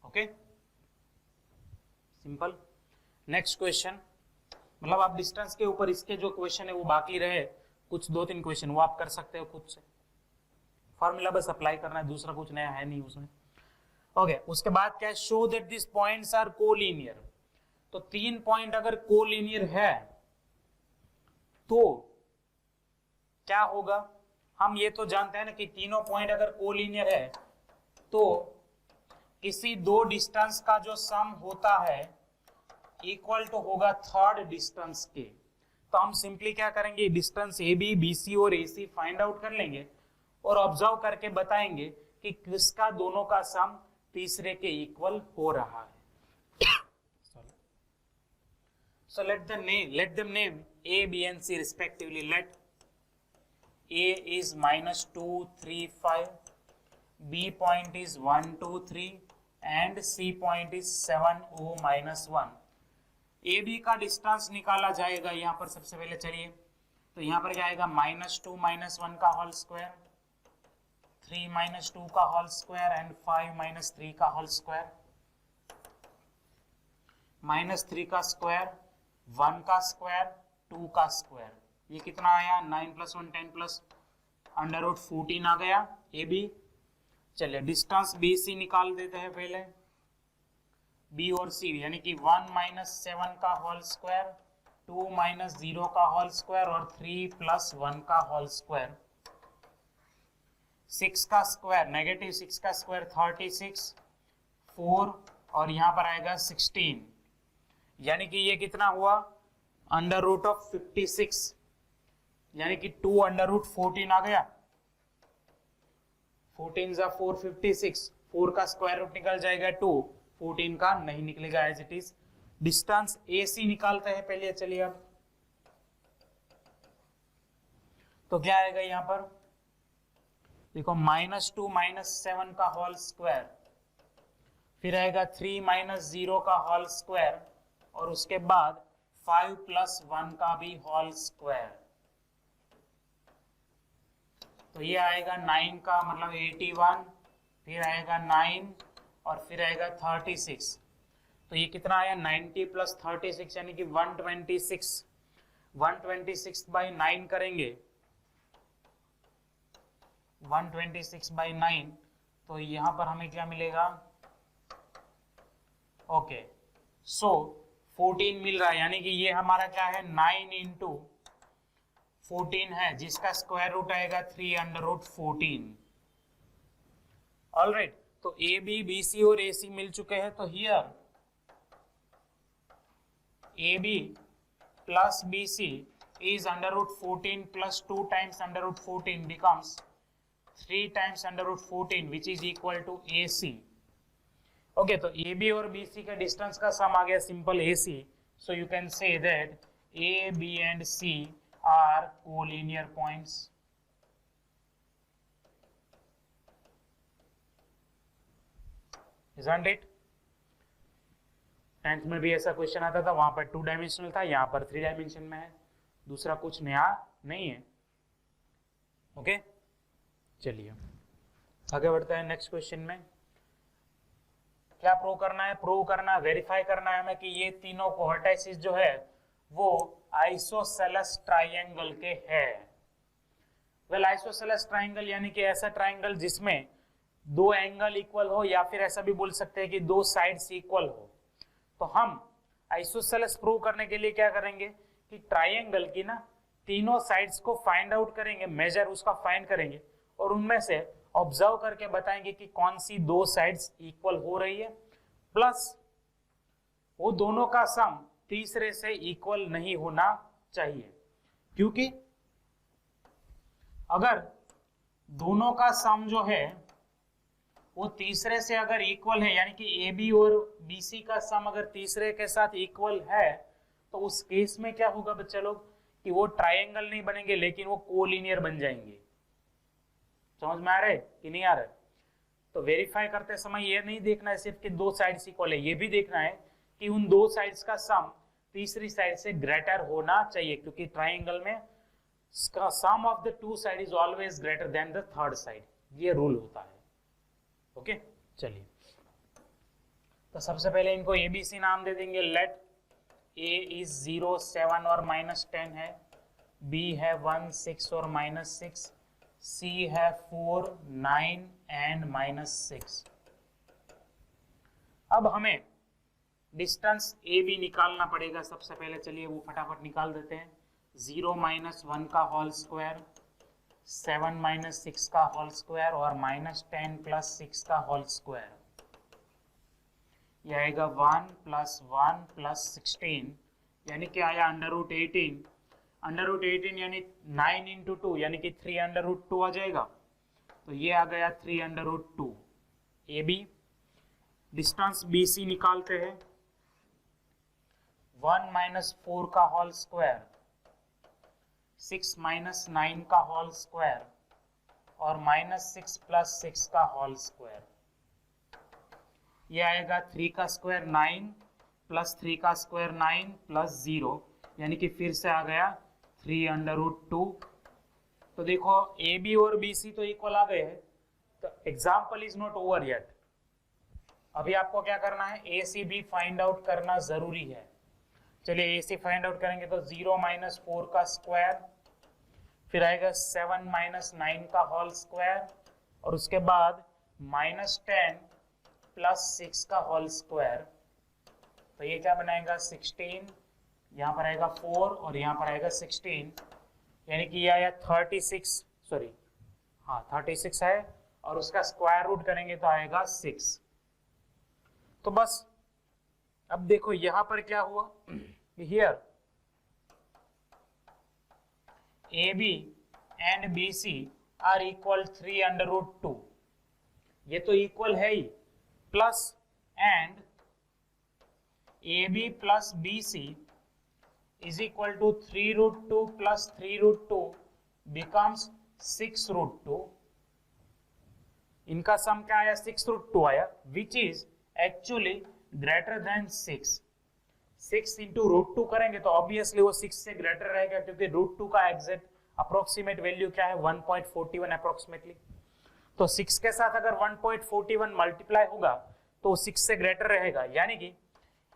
Okay, simple. Next question, मतलब आप डिस्टेंस के ऊपर इसके जो क्वेश्चन है वो बाकी रहे कुछ 2-3 क्वेश्चन, वो आप कर सकते हो खुद से। फॉर्मूला बस अप्लाई करना है, दूसरा कुछ नया है नहीं उसमें। ओके, उसके बाद क्या है, show that this points are collinear. तो 3 पॉइंट अगर कोलिनियर है तो क्या होगा, हम ये तो जानते हैं ना कि तीनों पॉइंट अगर कोलिनियर है तो किसी दो डिस्टेंस का जो सम होता है इक्वल टू होगा थर्ड डिस्टेंस के। तो हम सिंपली क्या करेंगे, डिस्टेंस AB, BC और AC फाइंड आउट कर लेंगे और ऑब्जर्व करके बताएंगे कि किसका दोनों का सम तीसरे के इक्वल हो रहा है। So let them name A, B and C respectively. Let A is minus 2, 3, 5, B point is 1, 2, 3 and C point is 7, O minus 1. AB का डिस्टेंस निकाला जाएगा यहाँ पर सबसे पहले। चलिए तो यहाँ पर क्या आएगा, -2 - 1 का होल स्क्वायर, 3 - 2 का होल स्क्वायर एंड 5 - 3 का होल स्क्वायर। -3 का स्क्वायर, 1 का स्क्वायर, 2 का स्क्वायर, ये कितना आया 9 + 1 10 प्लस √14 आ गया AB। चलिए डिस्टेंस BC निकाल देते हैं पहले, B और C, यानी कि 1 - 7 का होल स्क्वायर, 2 - 0 का होल स्क्वायर और 3 + 1 का होल स्क्वायर। 6 का स्क्वायर, -6 का स्क्वायर 36, 4 और यहाँ पर आएगा 16, यानी कि ये कितना हुआ √56, यानी कि 2 √14 आ गया। 14 × 4 56, 4 का स्क्वायर रूट निकल जाएगा 2, 14 का नहीं निकलेगा as it is. Distance AC निकालते हैं पहले। चलिए अब तो क्या आएगा यहाँ पर, देखो -2 - 7 का होल स्क्वायर, फिर आएगा 3 - 0 का होल स्क्वायर और उसके बाद 5 + 1 का भी होल स्क्वायर, तो ये आएगा 9 का मतलब 81, फिर आएगा 9 और फिर आएगा 36, तो ये कितना आया 90 + 36 यानी कि 126। 126/9 करेंगे, 126/9, तो यहाँ पर हमें क्या मिलेगा, ओके सो 14 मिल रहा है, यानी कि ये हमारा क्या है 9 × 14 है, जिसका स्क्वायर रूट आएगा 3 √14। ऑलराइट, तो AB, BC और AC मिल चुके हैं, तो here AB + BC is √14 + 2 × √14 becomes 3 × √14 which is equal to AC। Okay, तो AB और BC का डिस्टेंस का सम आ गया simple AC, so you can say that A, B and C are collinear points। Isn't it? 10th में भी ऐसा question आता था, वहां पर 2 डायमेंशनल था, यहाँ पर 3 डायमेंशन में है, दूसरा कुछ नया नहीं है। ओके चलिए आगे बढ़ते हैं नेक्स्ट क्वेश्चन में। क्या प्रूव करना है, प्रूव करना, वेरीफाई करना है हमें कि ये तीनों कोवर्टाइसिस जो है वो आइसोसेलेस ट्राइंगल के हैं। वेल आइसोसेलेस ट्राइंगल यानी कि ऐसा ट्राइंगल जिसमें 2 एंगल इक्वल हो, या फिर ऐसा भी बोल सकते हैं कि 2 साइड्स इक्वल हो। तो हम आइसोसेलेस प्रूव करने के लिए क्या करेंगे कि ट्राइंगल की ना तीनों साइड्स को फाइंड आउट करेंगे, मेजर उसका फाइंड करेंगे और उनमें से ऑब्जर्व करके बताएंगे कि कौन सी 2 साइड्स इक्वल हो रही है, प्लस वो दोनों का सम तीसरे से इक्वल नहीं होना चाहिए, क्योंकि अगर दोनों का सम जो है वो तीसरे से अगर इक्वल है, यानी कि AB और BC का सम अगर तीसरे के साथ इक्वल है, तो उस केस में क्या होगा बच्चा लोग कि वो ट्रायंगल नहीं बनेंगे लेकिन वो कोलिनियर बन जाएंगे। समझ में आ रहा है कि नहीं आ रहा है? तो वेरीफाई करते समय ये नहीं देखना है सिर्फ कि 2 साइड्स इक्वल है, ये भी देखना है कि उन 2 साइड्स का सम तीसरी साइड से ग्रेटर होना चाहिए, क्योंकि ट्राइंगल में sum of the 2 side is always greater than the third side, ये रूल होता है। ओके चलिए तो सबसे पहले इनको ABC नाम दे देंगे। लेट A इज 0 7 और -10 है, B है 1 6 और -6, C है 4 9 एंड -6। अब हमें डिस्टेंस AB निकालना पड़ेगा सबसे पहले, चलिए वो फटाफट निकाल देते हैं। 0 - 1 का होल स्क्वायर, 7 - 6 का होल स्क्वायर और -10 + 6 का होल स्क्वायर, यह आएगा 1 + 1 + 16, यानी कि आया √18। √18 यानी 9 × 2 यानी कि 3√2 आ जाएगा, तो ये आ गया 3√2 AB। डिस्टेंस BC निकालते हैं। 1 - 4 का होल स्क्वायर, 6 - 9 का होल स्क्वायर और -6 + 6 का होल स्क्वायर, ये आएगा 3 का स्क्वायर 9 + 3 का स्क्वायर 9 + 0, यानी कि फिर से आ गया 3√2। तो देखो ए बी और बी सी तो इक्वल आ गए हैं, तो example is not over yet. अभी आपको क्या करना है, ए सी बी फाइंड आउट करना जरूरी है। चलिए ए सी फाइंड आउट करेंगे तो 0 - 4 का स्क्वायर, फिर आएगा 7 - 9 का होल स्क्वायर, और उसके बाद -10 + 6 का होल स्क्वायर, तो ये क्या बनाएगा 16, यहाँ पर आएगा 4 और यहाँ पर आएगा 16, यानी कि ये आया 36, सॉरी हाँ 36 है, और उसका स्क्वायर रूट करेंगे तो आएगा 6। तो बस अब देखो यहां पर क्या हुआ, here A B and B C are equal 3√2, ये तो इक्वल है ही, plus and A B plus B C is equal to 3√2 + 3√2 becomes 6√2। इनका सम क्या आया, 6√2 आया, which is actually greater than 6। 6 × √2 करेंगे तो ऑब्वियसली वो 6 से ग्रेटर रहेगा, क्योंकि √2 का एग्जैक्ट अप्रोक्सीमेट वैल्यू क्या है 1.41 अप्रोक्सीमेटली। तो 6 के साथ अगर 1.41 मल्टीप्लाई होगा तो 6 से ग्रेटर रहेगा, यानी कि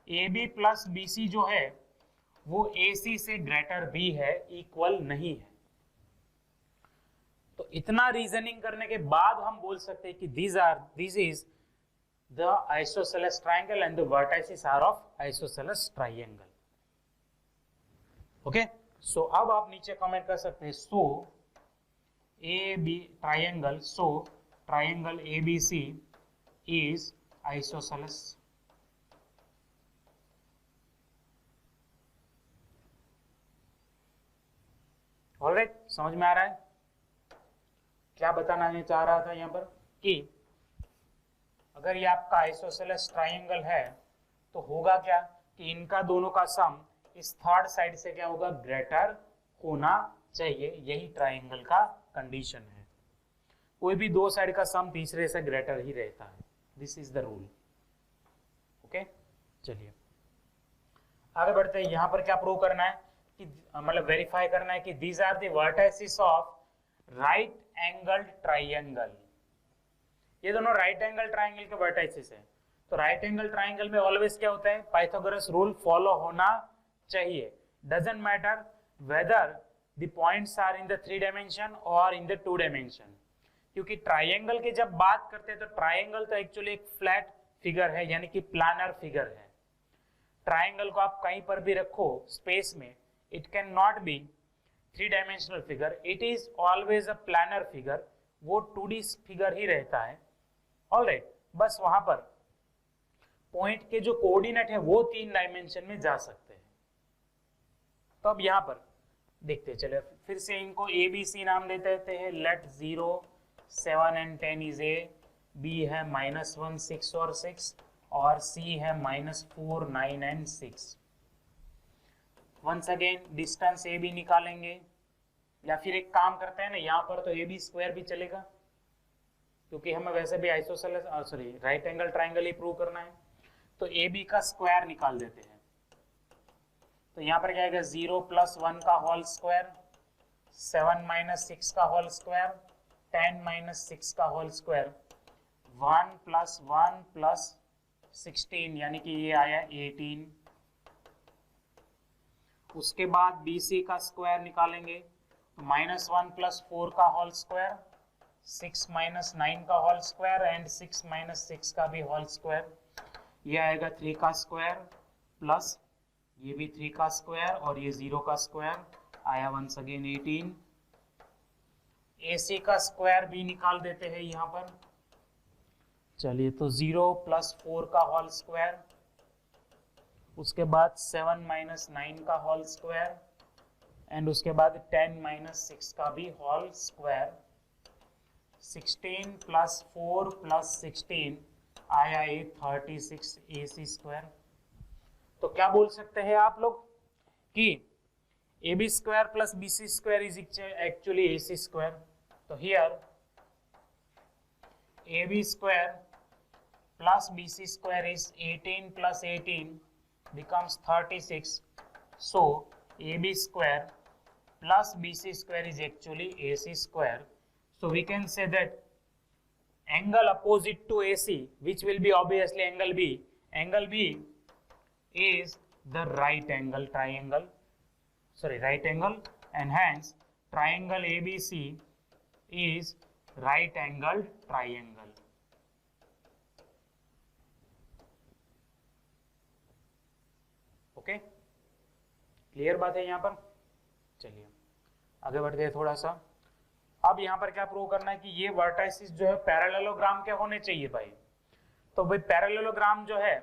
A B plus B C जो है वो ए सी से ग्रेटर भी है, इक्वल नहीं है। तो इतना रीजनिंग करने के बाद हम बोल सकते हैं कि this is the isosceles triangle and the vertices are of isosceles triangle. Okay, so अब आप नीचे कमेंट कर सकते हैं, so AB triangle, so triangle ABC is isosceles. Alright, समझ में आ रहा है क्या बताना चाह रहा था यहाँ पर, कि अगर ये आपका आइसोसेलेस ट्राइंगल है तो होगा क्या कि इनका दोनों का सम इस थर्ड साइड से क्या होगा, ग्रेटर होना चाहिए। यही ट्राइंगल का कंडीशन है, कोई भी दो साइड का सम तीसरे से ग्रेटर ही रहता है, this is the rule. Okay, चलिए आगे बढ़ते हैं। यहां पर क्या प्रूव करना है कि मतलब वेरीफाई करना है कि these are the vertices of right angled triangle. ये दोनों राइट एंगल ट्राइंगल के वर्टिसेस हैं। तो राइट एंगल ट्राइंगल में ऑलवेज क्या होता है, पाइथागोरस रूल फॉलो होना चाहिए। Doesn't matter whether the points are in the 3 dimension और इन द 2 डायमेंशन, क्योंकि ट्राइंगल की जब बात करते हैं तो ट्राइंगल तो एक्चुअली एक फ्लैट फिगर है, यानी कि प्लानर फिगर है। ट्राइंगल को आप कहीं पर भी रखो स्पेस में, it can not be 3 dimensional figure, it is always a planar figure, वो 2D फिगर ही रहता है। ऑलराइट, बस वहां पर पॉइंट के जो कोऑर्डिनेट है वो 3 डायमेंशन में जा सकते हैं। तो अब यहां पर देखते हैं, चले फिर से इनको ए बी सी नाम दे देते हैं। Let 0 7 and 10 is A, B है -1 6 और 6, और सी है -4 9 and 6। Once again distance A B निकालेंगे, या फिर एक काम करते हैं ना, यहाँ पर तो ए बी स्क्वायर भी चलेगा, क्योंकि हमें वैसे भी isosceles sorry right angle triangle ही प्रूव करना है। तो ए बी का स्क्वायर निकाल देते हैं। तो यहाँ पर क्या आएगा, 0 + 1 का होल स्क्वायर, 7 - 6 का होल स्क्वायर, 10 - 6 का होल स्क्वायर, 1 + 1 + 16, यानी कि ये आया 18। उसके बाद बी सी का स्क्वायर निकालेंगे, तो -1 + 4 का होल स्क्वायर, 6 - 9 का होल स्क्वायर एंड 6 - 6 का भी होल स्क्वायर, ये आएगा 3 का स्क्वायर प्लस ये भी 3 का स्क्वायर और ये 0 का स्क्वायर आया वंस अगेन 18। AC का स्क्वायर भी निकाल देते हैं यहाँ पर। चलिए, तो 0 + 4 का होल स्क्वायर, उसके बाद 7 - 9 का होल स्क्वायर एंड उसके बाद 10 - 6 का भी होल स्क्वायर, 16 + 4 + 16 आया 36 AC स्क्वायर। तो क्या बोल सकते हैं आप लोग कि AB² + BC² is actually AC square. तो here AB square plus BC square is 18 plus 18 becomes 36. So AB square plus BC square is actually AC square. So we can say that angle opposite to AC, which will be obviously angle B is the right angle triangle, right angle, and hence triangle ABC is right angle triangle. Okay, clear बात है यहाँ पर। चलिए आगे बढ़ते हैं थोड़ा सा। अब यहाँ पर क्या प्रूव करना है कि ये वर्टाइसिस जो है पैरेललोग्राम के होने चाहिए भाई। तो भाई पैरेललोग्राम जो है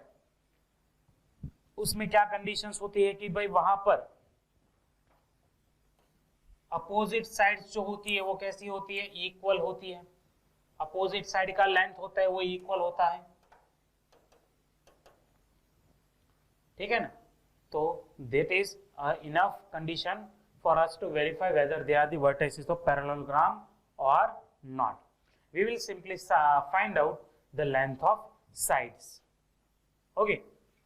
उसमें क्या कंडीशंस होती है कि भाई वहां पर अपोजिट साइड्स जो होती है वो कैसी होती है, इक्वल होती है। अपोजिट साइड का लेंथ होता है वो इक्वल होता है, ठीक है ना। तो that is enough condition for us to verify whether they are the vertices of parallelogram or not. We will simply find out the length of sides. Okay,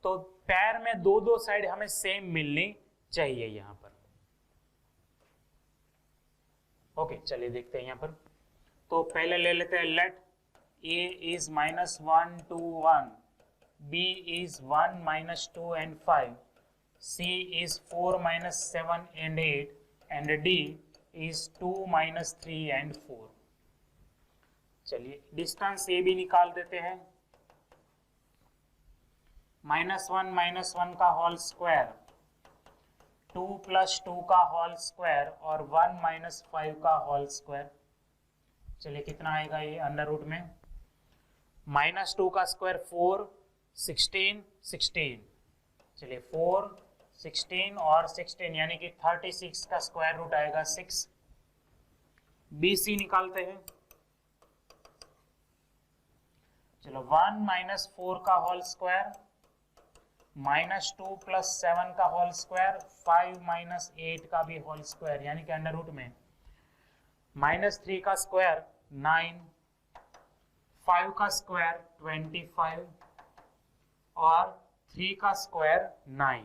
तो पैर में दो साइड हमें सेम मिलनी चाहिए यहाँ पर। ओके, चलिए देखते हैं यहाँ पर। तो पहले ले लेते हैं late A is -1 2 1, B is 1 -2 and 5, C is 4 -7 and 8, and D is 2 -3 and 4. चलिए डिस्टेंस ए भी निकाल देते हैं। -1 का होल स्क्वायर, 2 + 2 का होल स्क्वायर और 1 - 5 का होल स्क्वायर। चलिए कितना आएगा ये अंडर रूट में, -2 का स्क्वायर 4 16 16। चलिए 4 16 और 16 यानी कि 36 का स्क्वायर रूट आएगा 6। BC निकालते हैं। चलो 1 - 4 का होल स्क्वायर, -2 + 7 का होल स्क्वायर, 5 - 8 का भी होल स्क्वायर यानी कि अंडर रूट में -3 का स्क्वायर 9, 5 का स्क्वायर 25 और 3 का स्क्वायर 9,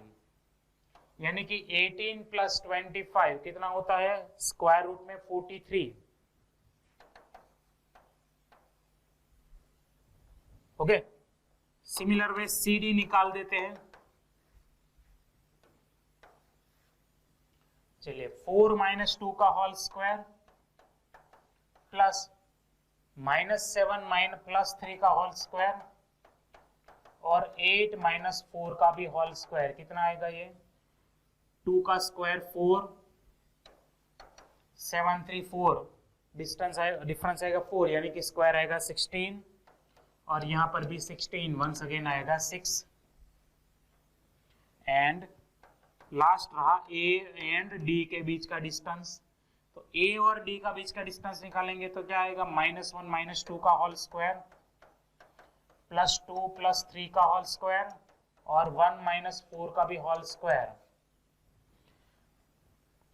यानी कि 18 + 25 कितना होता है स्क्वायर रूट में 43। ओके, सिमिलर वे CD निकाल देते हैं। चलिए 4 - 2 का होल स्क्वायर प्लस -7 + 3 का होल स्क्वायर और 8 - 4 का भी होल स्क्वायर, कितना आएगा ये 2 का स्क्वायर 4, 7 3 4, डिफरेंस आएगा 4 यानी कि स्क्वायर आएगा 16 और यहाँ पर भी 16 वंस अगेन आएगा 6। एंड लास्ट रहा A एंड D के बीच का डिस्टेंस। तो A और D का बीच का डिस्टेंस निकालेंगे तो क्या आएगा -1 - 2 का होल स्क्वायर प्लस 2 + 3 का होल स्क्वायर और 1 - 4 का भी होल स्क्वायर।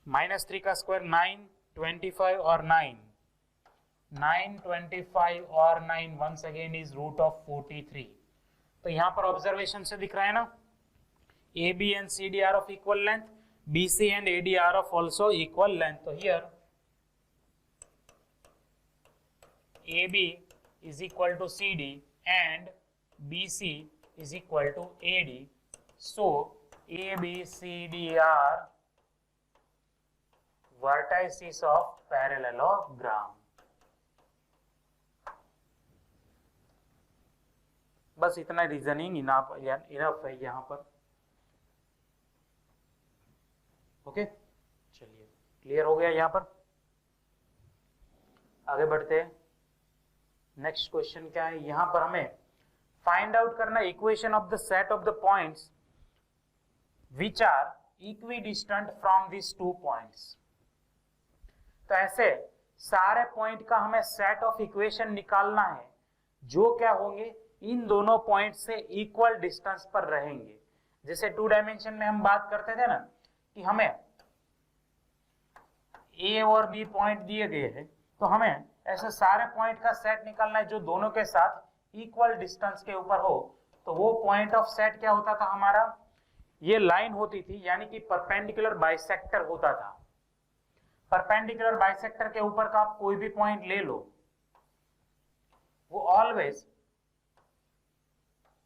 -3 का स्क्वायर 9 25 और 9 25 और 9 once again is root of 43। तो यहाँ पर ऑब्जर्वेशन से दिख रहा है ना, AB and CD are of equal length, BC and AD are of also equal length. तो here AB is equal to CD and BC is equal to AD. So AB, CD are vertices of parallelogram. बस इतना reasoning enough है यहाँ पर। Okay, चलिए clear हो गया यहाँ पर। आगे बढ़ते हैं। नेक्स्ट क्वेश्चन क्या है, यहाँ पर हमें फाइंड आउट करना equation of the set of the points which are equidistant from this 2 points. तो ऐसे सारे पॉइंट का हमें सेट ऑफ इक्वेशन निकालना है जो क्या होंगे, इन दोनों पॉइंट से इक्वल डिस्टेंस पर रहेंगे। जैसे 2 डायमेंशन में हम बात करते थे ना कि हमें A और B पॉइंट दिए गए हैं, तो हमें ऐसे सारे पॉइंट का सेट निकालना है जो दोनों के साथ इक्वल डिस्टेंस के ऊपर हो। तो वो पॉइंट ऑफ सेट क्या होता था हमारा, ये लाइन होती थी, यानी कि परपेंडिकुलर बाइसेक्टर होता था। परपेंडिकुलर बाइसेक्टर के ऊपर का आप कोई भी पॉइंट ले लो, वो ऑलवेज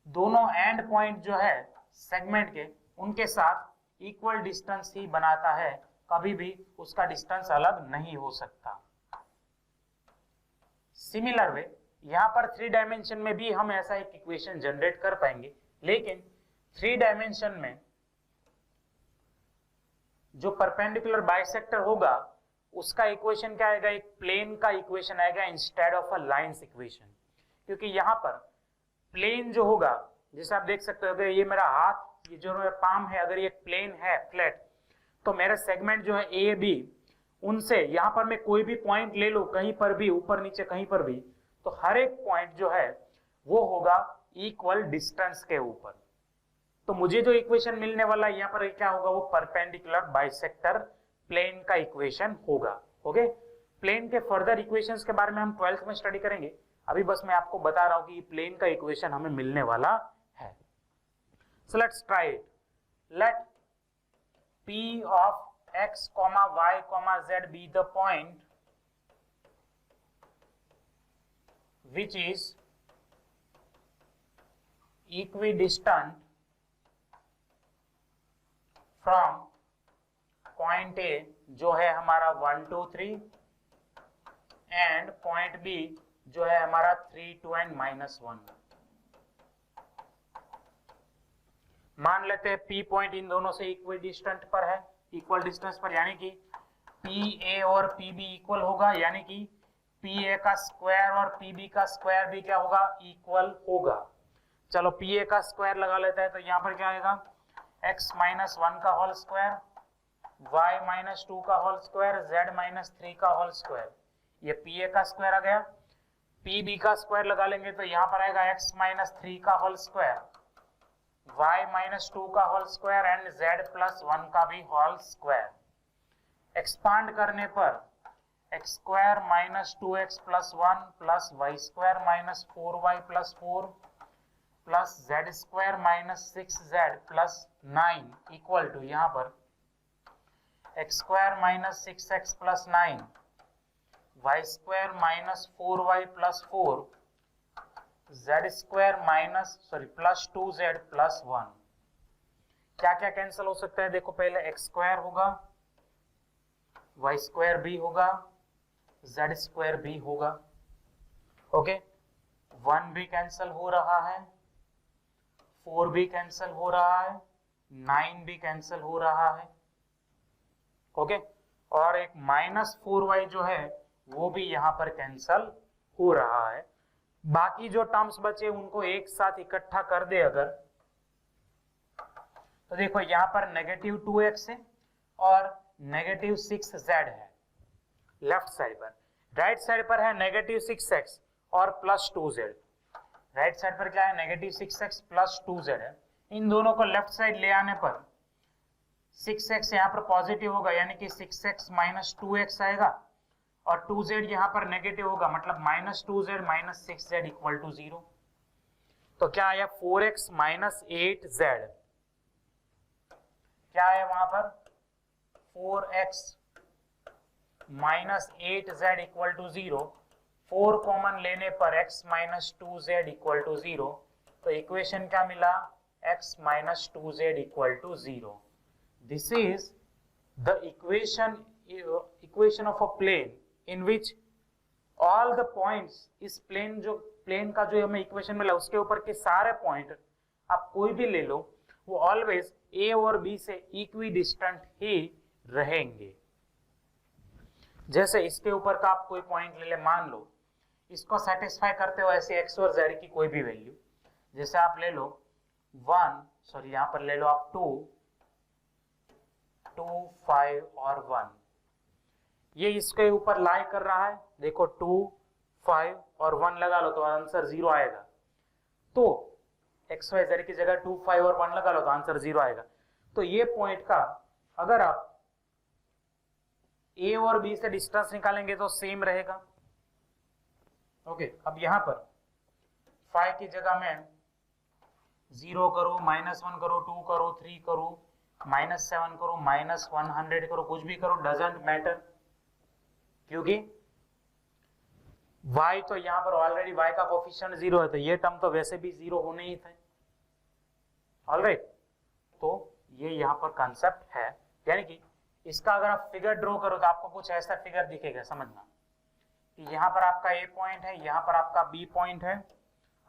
दोनों एंड पॉइंट जो है सेगमेंट के, उनके साथ इक्वल डिस्टेंस ही बनाता है, कभी भी उसका डिस्टेंस अलग नहीं हो सकता। सिमिलर वे यहां पर 3 डायमेंशन में भी हम ऐसा एक इक्वेशन जनरेट कर पाएंगे, लेकिन 3 डायमेंशन में जो परपेंडिकुलर बाइसेक्टर होगा उसका इक्वेशन क्या आएगा, एक प्लेन का इक्वेशन आएगा instead of a lines equation. क्योंकि यहां पर प्लेन जो होगा, जैसे आप देख सकते हो कि ये मेरा हाथ, ये जो मेरा पाम है, अगर ये प्लेन है फ्लैट, तो मेरा सेगमेंट जो है ए बी, उनसे यहां पर मैं कोई भी पॉइंट ले लो, कहीं पर भी, ऊपर नीचे कहीं पर भी, तो हर एक पॉइंट जो है वो होगा इक्वल डिस्टेंस के ऊपर। तो मुझे जो इक्वेशन मिलने वाला है यहाँ पर क्या होगा, वो परपेंडिकुलर बाइसेक्टर प्लेन का इक्वेशन होगा। ओके, प्लेन के फर्दर इक्वेशंस के बारे में हम 12th में स्टडी करेंगे, अभी बस मैं आपको बता रहा हूं कि प्लेन का इक्वेशन हमें मिलने वाला है। So let's try it. Let P of x, y, z be the point which is equidistant from point A जो है हमारा 1 2 3 and point B जो है हमारा 3 2 and -1। मान लेते हैं P पॉइंट इन दोनों से इक्वल डिस्टेंस पर है, इक्वल डिस्टेंस पर, यानी कि PA और PB इक्वल होगा, यानी कि PA का स्क्वायर और PB का स्क्वायर भी क्या होगा, इक्वल होगा। चलो PA का स्क्वायर लगा लेते हैं, तो यहाँ पर क्या आएगा, x - 1 का होल स्क्वायर, y - 2 का होल स्क्वायर, z - 3 का होल स्क्वायर। ये PA का स्क्वायर आ गया। PB का स्क्वायर लगा लेंगे तो यहाँ पर आएगा x - 3 का होल स्क्वायर, y - 2 का होल स्क्वायर एंड z + 1 का भी होल स्क्वायर। एक्सपांड करने पर x² - 2x + 1 + y² - 4y + 4 + z² - 6z + 9 equal to यहाँ पर x² - 6x + 9 y² - 4y + 4 z² + 2z + 1। क्या क्या कैंसिल हो सकता है, देखो पहले x² होगा, y² भी होगा, z² भी होगा। ओके, 1 भी कैंसिल हो रहा है, 4 भी कैंसिल हो रहा है, 9 भी कैंसिल हो रहा है। ओके, और एक -4y जो है वो भी यहां पर कैंसिल हो रहा है। बाकी जो टर्म्स बचे उनको एक साथ इकट्ठा कर दे अगर, तो देखो यहां पर -2x है और -6z है लेफ्ट साइड पर, राइट साइड पर है -6x और +2z। राइट साइड पर क्या है, -6x +2z है। इन दोनों को लेफ्ट साइड ले आने पर 6x यहाँ पर पॉजिटिव होगा, यानी कि 6x - 2x आएगा, और 2z यहाँ पर नेगेटिव होगा, मतलब -2z - 6z = 0। तो क्या आया, 4x - 8z, क्या है वहां पर, 4x - 8z = 0। 4 कॉमन लेने पर x - 2z = 0। तो इक्वेशन क्या मिला, x - 2z = 0। This is the equation of a plane in which all the points, इस प्लेन जो प्लेन का जो हमें इक्वेशन मिला उसके ऊपर के सारे पॉइंट आप कोई भी ले लो, वो ऑलवेज A और B से इक्वी डिस्टेंट ही रहेंगे। जैसे इसके ऊपर का आप कोई पॉइंट ले ले, मान लो इसको सेटिस्फाई करते हो ऐसे x और z की कोई भी वैल्यू, जैसे आप ले लो 1, सॉरी यहाँ पर ले लो आप 2, 2, 5 और 1, ये इसके ऊपर लाई कर रहा है, देखो 2, 5 और 1 लगा लो तो आंसर 0 आएगा। तो x y z की जगह 2, 5 और 1 लगा लो तो आंसर 0 आएगा। तो ये पॉइंट का अगर आप A और B से डिस्टेंस निकालेंगे तो सेम रहेगा, ओके, अब यहाँ पर 5 की जगह में 0 करो, -1 करो, 2 करो, 3 करो, -7 करो, -100 करो, कुछ भी करो, डजंट मैटर, क्योंकि y तो यहाँ पर ऑलरेडी y का कोफिशिएंट 0 है, तो ये टर्म तो वैसे भी 0 होने ही थे। ऑलराइट, तो ये यहाँ पर कॉन्सेप्ट है, यानी कि इसका अगर आप फिगर ड्रॉ करो तो आपको कुछ ऐसा फिगर दिखेगा, समझना कि यहाँ पर आपका ए पॉइंट है, यहाँ पर आपका बी पॉइंट है,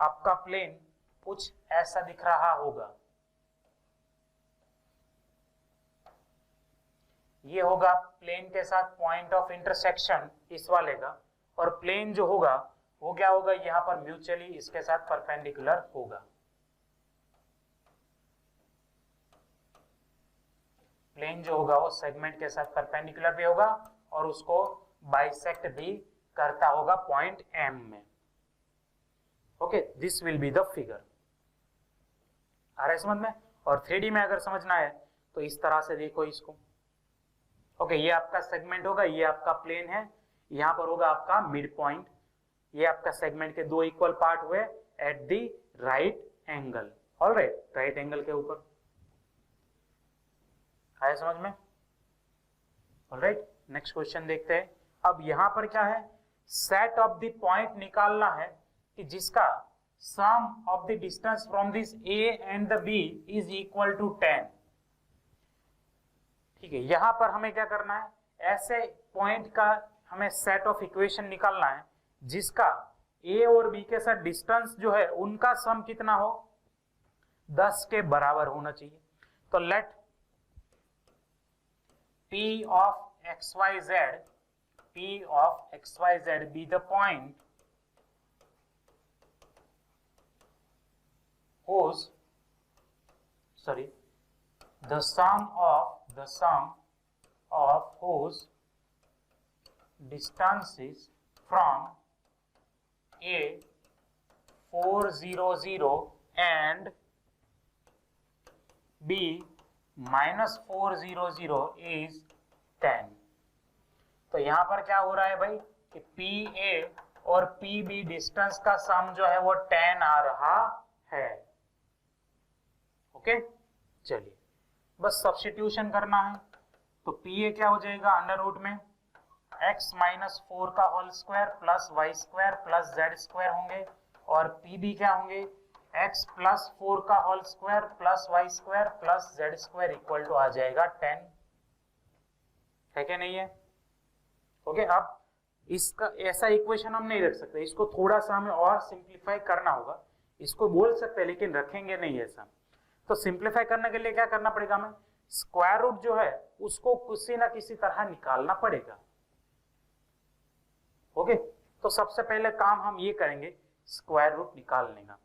आपका प्लेन कुछ ऐसा दिख रहा होगा। ये होगा प्लेन के साथ पॉइंट ऑफ इंटरसेक्शन इस वाले का, और प्लेन जो होगा वो क्या होगा, यहाँ पर म्यूचुअली इसके साथ परपेंडिकुलर होगा। प्लेन जो होगा वो सेगमेंट के साथ परपेंडिकुलर भी होगा और उसको बाइसेक्ट भी करता होगा पॉइंट एम में। Okay, this will be the figure. आ रहा है समझ में? और 3D में अगर समझना है तो इस तरह से देखो इसको। ओके, ये आपका सेगमेंट होगा, ये आपका प्लेन है, यहाँ पर होगा आपका मिड पॉइंट, ये आपका सेगमेंट के दो इक्वल पार्ट हुए at the right angle. Alright, right angle के ऊपर। आया समझ में? ऑलराइट, नेक्स्ट क्वेश्चन देखते हैं। अब यहाँ पर क्या है, सेट ऑफ द पॉइंट निकालना है कि जिसका sum of the distance from this A and the B is equal to 10। ठीक है, यहां पर हमें क्या करना है, ऐसे पॉइंट का हमें सेट ऑफ इक्वेशन निकालना है जिसका ए और बी के साथ डिस्टेंस जो है उनका सम कितना हो, 10 के बराबर होना चाहिए। तो late P of xyz be the point whose the sum of whose distances from A 400 and B -400 is 10। तो यहां पर क्या हो रहा है भाई कि PA और PB डिस्टेंस का सम जो है वो 10 आ रहा है। ओके, चलिए बस सब्स्टिट्यूशन करना है। तो PA क्या हो जाएगा, अंडर रूट में x - 4 का whole square plus Y square plus Z square होंगे, और PB क्या होंगे, x + 4 का whole square plus Y square plus Z square equal to आ जाएगा 10। है क्या नहीं है? ओके, अब इसका ऐसा इक्वेशन हम नहीं रख सकते, इसको थोड़ा सा हमें और सिंप्लीफाई करना होगा। इसको बोल सकते हैं लेकिन रखेंगे नहीं ऐसा। तो सिंप्लीफाई करने के लिए क्या करना पड़ेगा, हमें स्क्वायर रूट जो है उसको किसी ना किसी तरह निकालना पड़ेगा। ओके, तो सबसे पहले काम हम ये करेंगे स्क्वायर रूट निकालने का।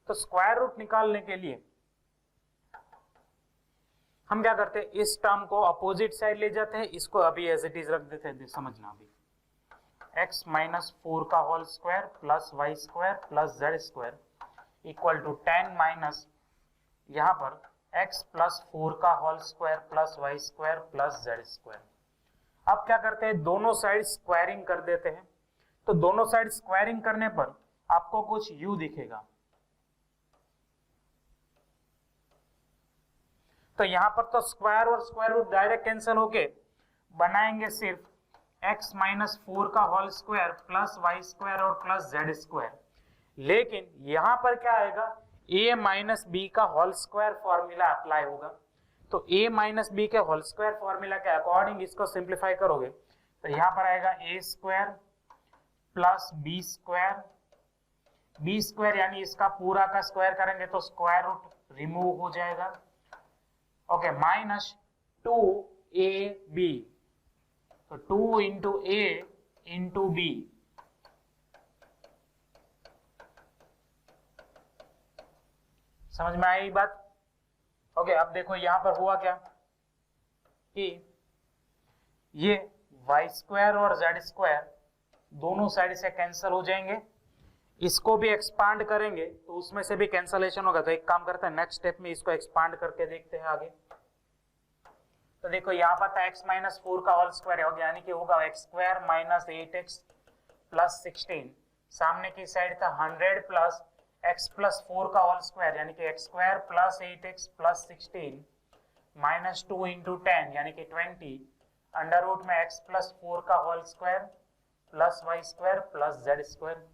तो स्क्वायर रूट निकालने के लिए हम क्या करते हैं, इस टर्म को अपोजिट साइड ले जाते हैं, इसको अभी एज इट इज रख देते हैं। समझना अभी x - 4 का whole square plus Y square plus Z square equal to 10 minus यहाँ पर x + 4 का whole square plus Y square plus Z square. अब क्या करते हैं, दोनों साइड स्क्वायरिंग कर देते हैं। तो दोनों साइड स्क्वायरिंग करने पर आपको कुछ u दिखेगा। तो यहां पर तो स्क्वायर और स्क्वायर रूट डायरेक्ट कैंसिल होके बनाएंगे सिर्फ x - 4 का whole square plus Y square और प्लस जेड स्क्वायर। लेकिन यहां पर क्या आएगा, a - b का होल स्क्वायर फॉर्मूला अप्लाई होगा। तो a - b के होल स्क्वायर फॉर्मूला के अकॉर्डिंग इसको सिंप्लीफाई करोगे तो यहां पर आएगा a square plus b square, यानी इसका पूरा का स्क्वायर करेंगे तो स्क्वायर रूट रिमूव हो जाएगा। ओके, -2ab, तो 2 इंटू a इंटू b। समझ में आई बात? ओके, अब देखो यहां पर हुआ क्या कि ये वाई स्क्वायर और जेड स्क्वायर दोनों साइड से कैंसिल हो जाएंगे। इसको भी एक्सपांड करेंगे तो उसमें से भी कैंसलेशन होगा। तो एक काम करते हैं, नेक्स्ट स्टेप में इसको एक्सपांड करके देखते हैं आगे। तो देखो यहाँ पर था x - 4 का होल स्क्वायर होगा, यानी कि होगा x² - 8x + 16 सामने की साइड था 100 प्लस x प्लस 4 का होल स्क्वायर यानी कि x square plus 8x plus 16 minus 2 into 10 यानी कि 20 अंडर रूट में x प्लस 4 का whole square plus y square plus z square.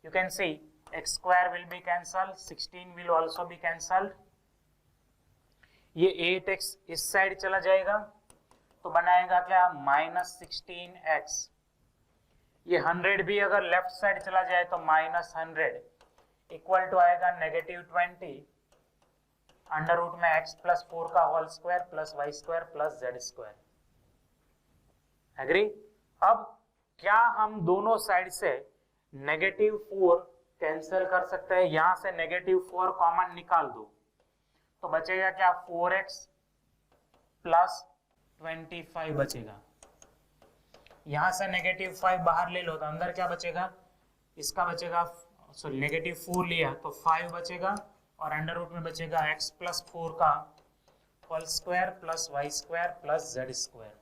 You can see x square will be cancelled, 16 will also be cancelled. ये 8x इस side चला जाएगा तो बनाएगा क्या माइनस 16x. ये 100 भी अगर लेफ्ट साइड चला जाए तो माइनस 100 इक्वल टू आएगा नेगेटिव 20 अंडर रूट में x प्लस 4 का whole square plus y square plus z square. Agree? अब क्या हम दोनों साइड से नेगेटिव 4 कैंसिल कर सकते हैं? यहां से नेगेटिव 4 कॉमन निकाल दो तो बचेगा क्या 4x प्लस 25 बचेगा. यहां से नेगेटिव 5 बाहर ले लो तो अंदर क्या बचेगा? इसका बचेगा, सॉरी नेगेटिव 4 लिया तो 5 बचेगा और अंडर रूट में बचेगा x प्लस 4 का whole square plus y square plus z square.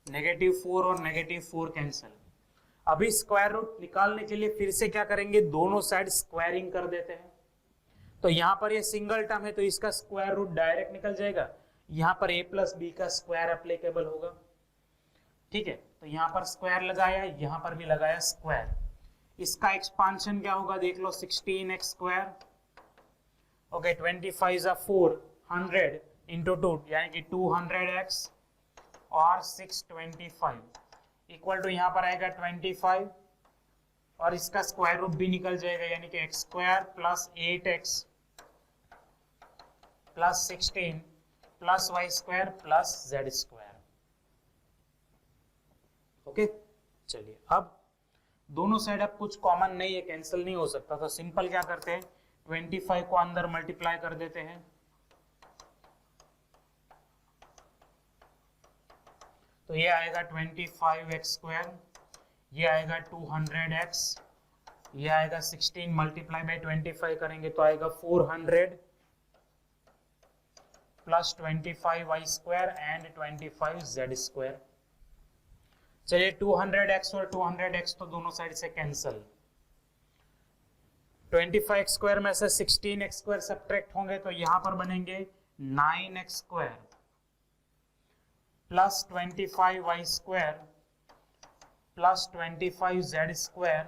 Negative 4 और नेगेटिव 4 कैंसिल. अभी स्क्वायर रूट निकालने के लिए फिर से क्या करेंगे, दोनों साइड स्क्वायरिंग कर देते हैं. तो यहाँ पर ये सिंगल टर्म है तो इसका स्क्वायर रूट डायरेक्ट निकल जाएगा. यहाँ पर a प्लस बी का स्क्वायर एप्लीकेबल होगा. ठीक है, तो यहाँ पर स्क्वायर लगाया, यहाँ पर भी लगाया स्क्वायर. इसका एक्सपांशन क्या होगा देख लो, 16x square. Okay, 25 is 4, 100 into 2 यानी कि 200x और 625 इक्वल टू यहाँ पर आएगा 25 और इसका स्क्वायर रूट भी निकल जाएगा यानी कि x square plus 8x plus 16 plus y square plus z square. Okay, चलिए अब दोनों साइड अब कुछ कॉमन नहीं है, कैंसिल नहीं हो सकता तो सिंपल क्या करते हैं, 25 को अंदर मल्टीप्लाई कर देते हैं तो ये आएगा 25x स्क्वायर, ये आएगा 200x, ये आएगा 16 मल्टीप्लाई बाई 25 करेंगे तो आएगा 400 plus 25y square and 25z square. चलिए 200x और 200x तो दोनों साइड से कैंसिल. 25x स्क्वायर में से 16x स्क्वायर सब्ट्रैक्ट होंगे तो यहां पर बनेंगे 9x square plus 25y square plus 25z square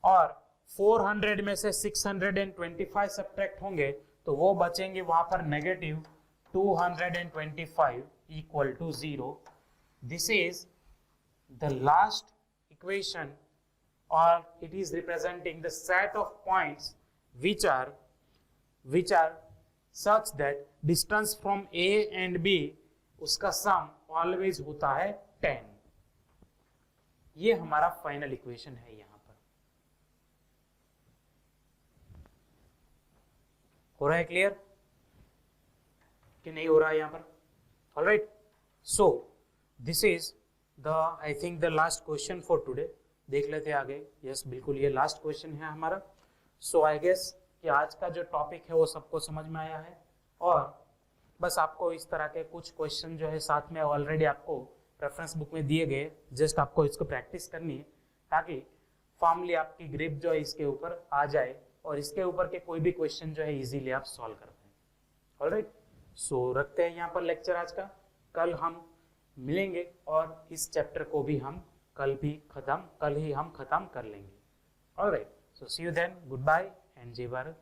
और 400 में से 625 सब्ट्रैक्ट होंगे तो वो बचेंगे वहां पर negative 225 equal to 0. This is the last equation or it is representing the set of points which are such that distance from A and B उसका sum always होता है 10. ये हमारा फाइनल इक्वेशन है. यहां पर हो रहा है क्लियर कि नहीं हो रहा है यहां पर? Alright, so this is the I think the last question for today. देख लेते हैं आगे. यस, बिल्कुल ये लास्ट क्वेश्चन है हमारा. सो आई गेस कि आज का जो टॉपिक है वो सबको समझ में आया है और बस आपको इस तरह के कुछ क्वेश्चन जो है साथ में ऑलरेडी आपको रेफरेंस बुक में दिए गए, जस्ट आपको इसको प्रैक्टिस करनी है ताकि फॉर्मली आपकी ग्रिप जो है इसके ऊपर आ जाए और इसके ऊपर के कोई भी क्वेश्चन जो है इजीली आप सॉल्व कर पाए. ऑलराइट, सो रखते हैं यहाँ पर लेक्चर आज का. कल हम मिलेंगे और इस चैप्टर को भी हम कल ही हम खत्म कर लेंगे. Alright, so see you then. Good bye and जय भारत.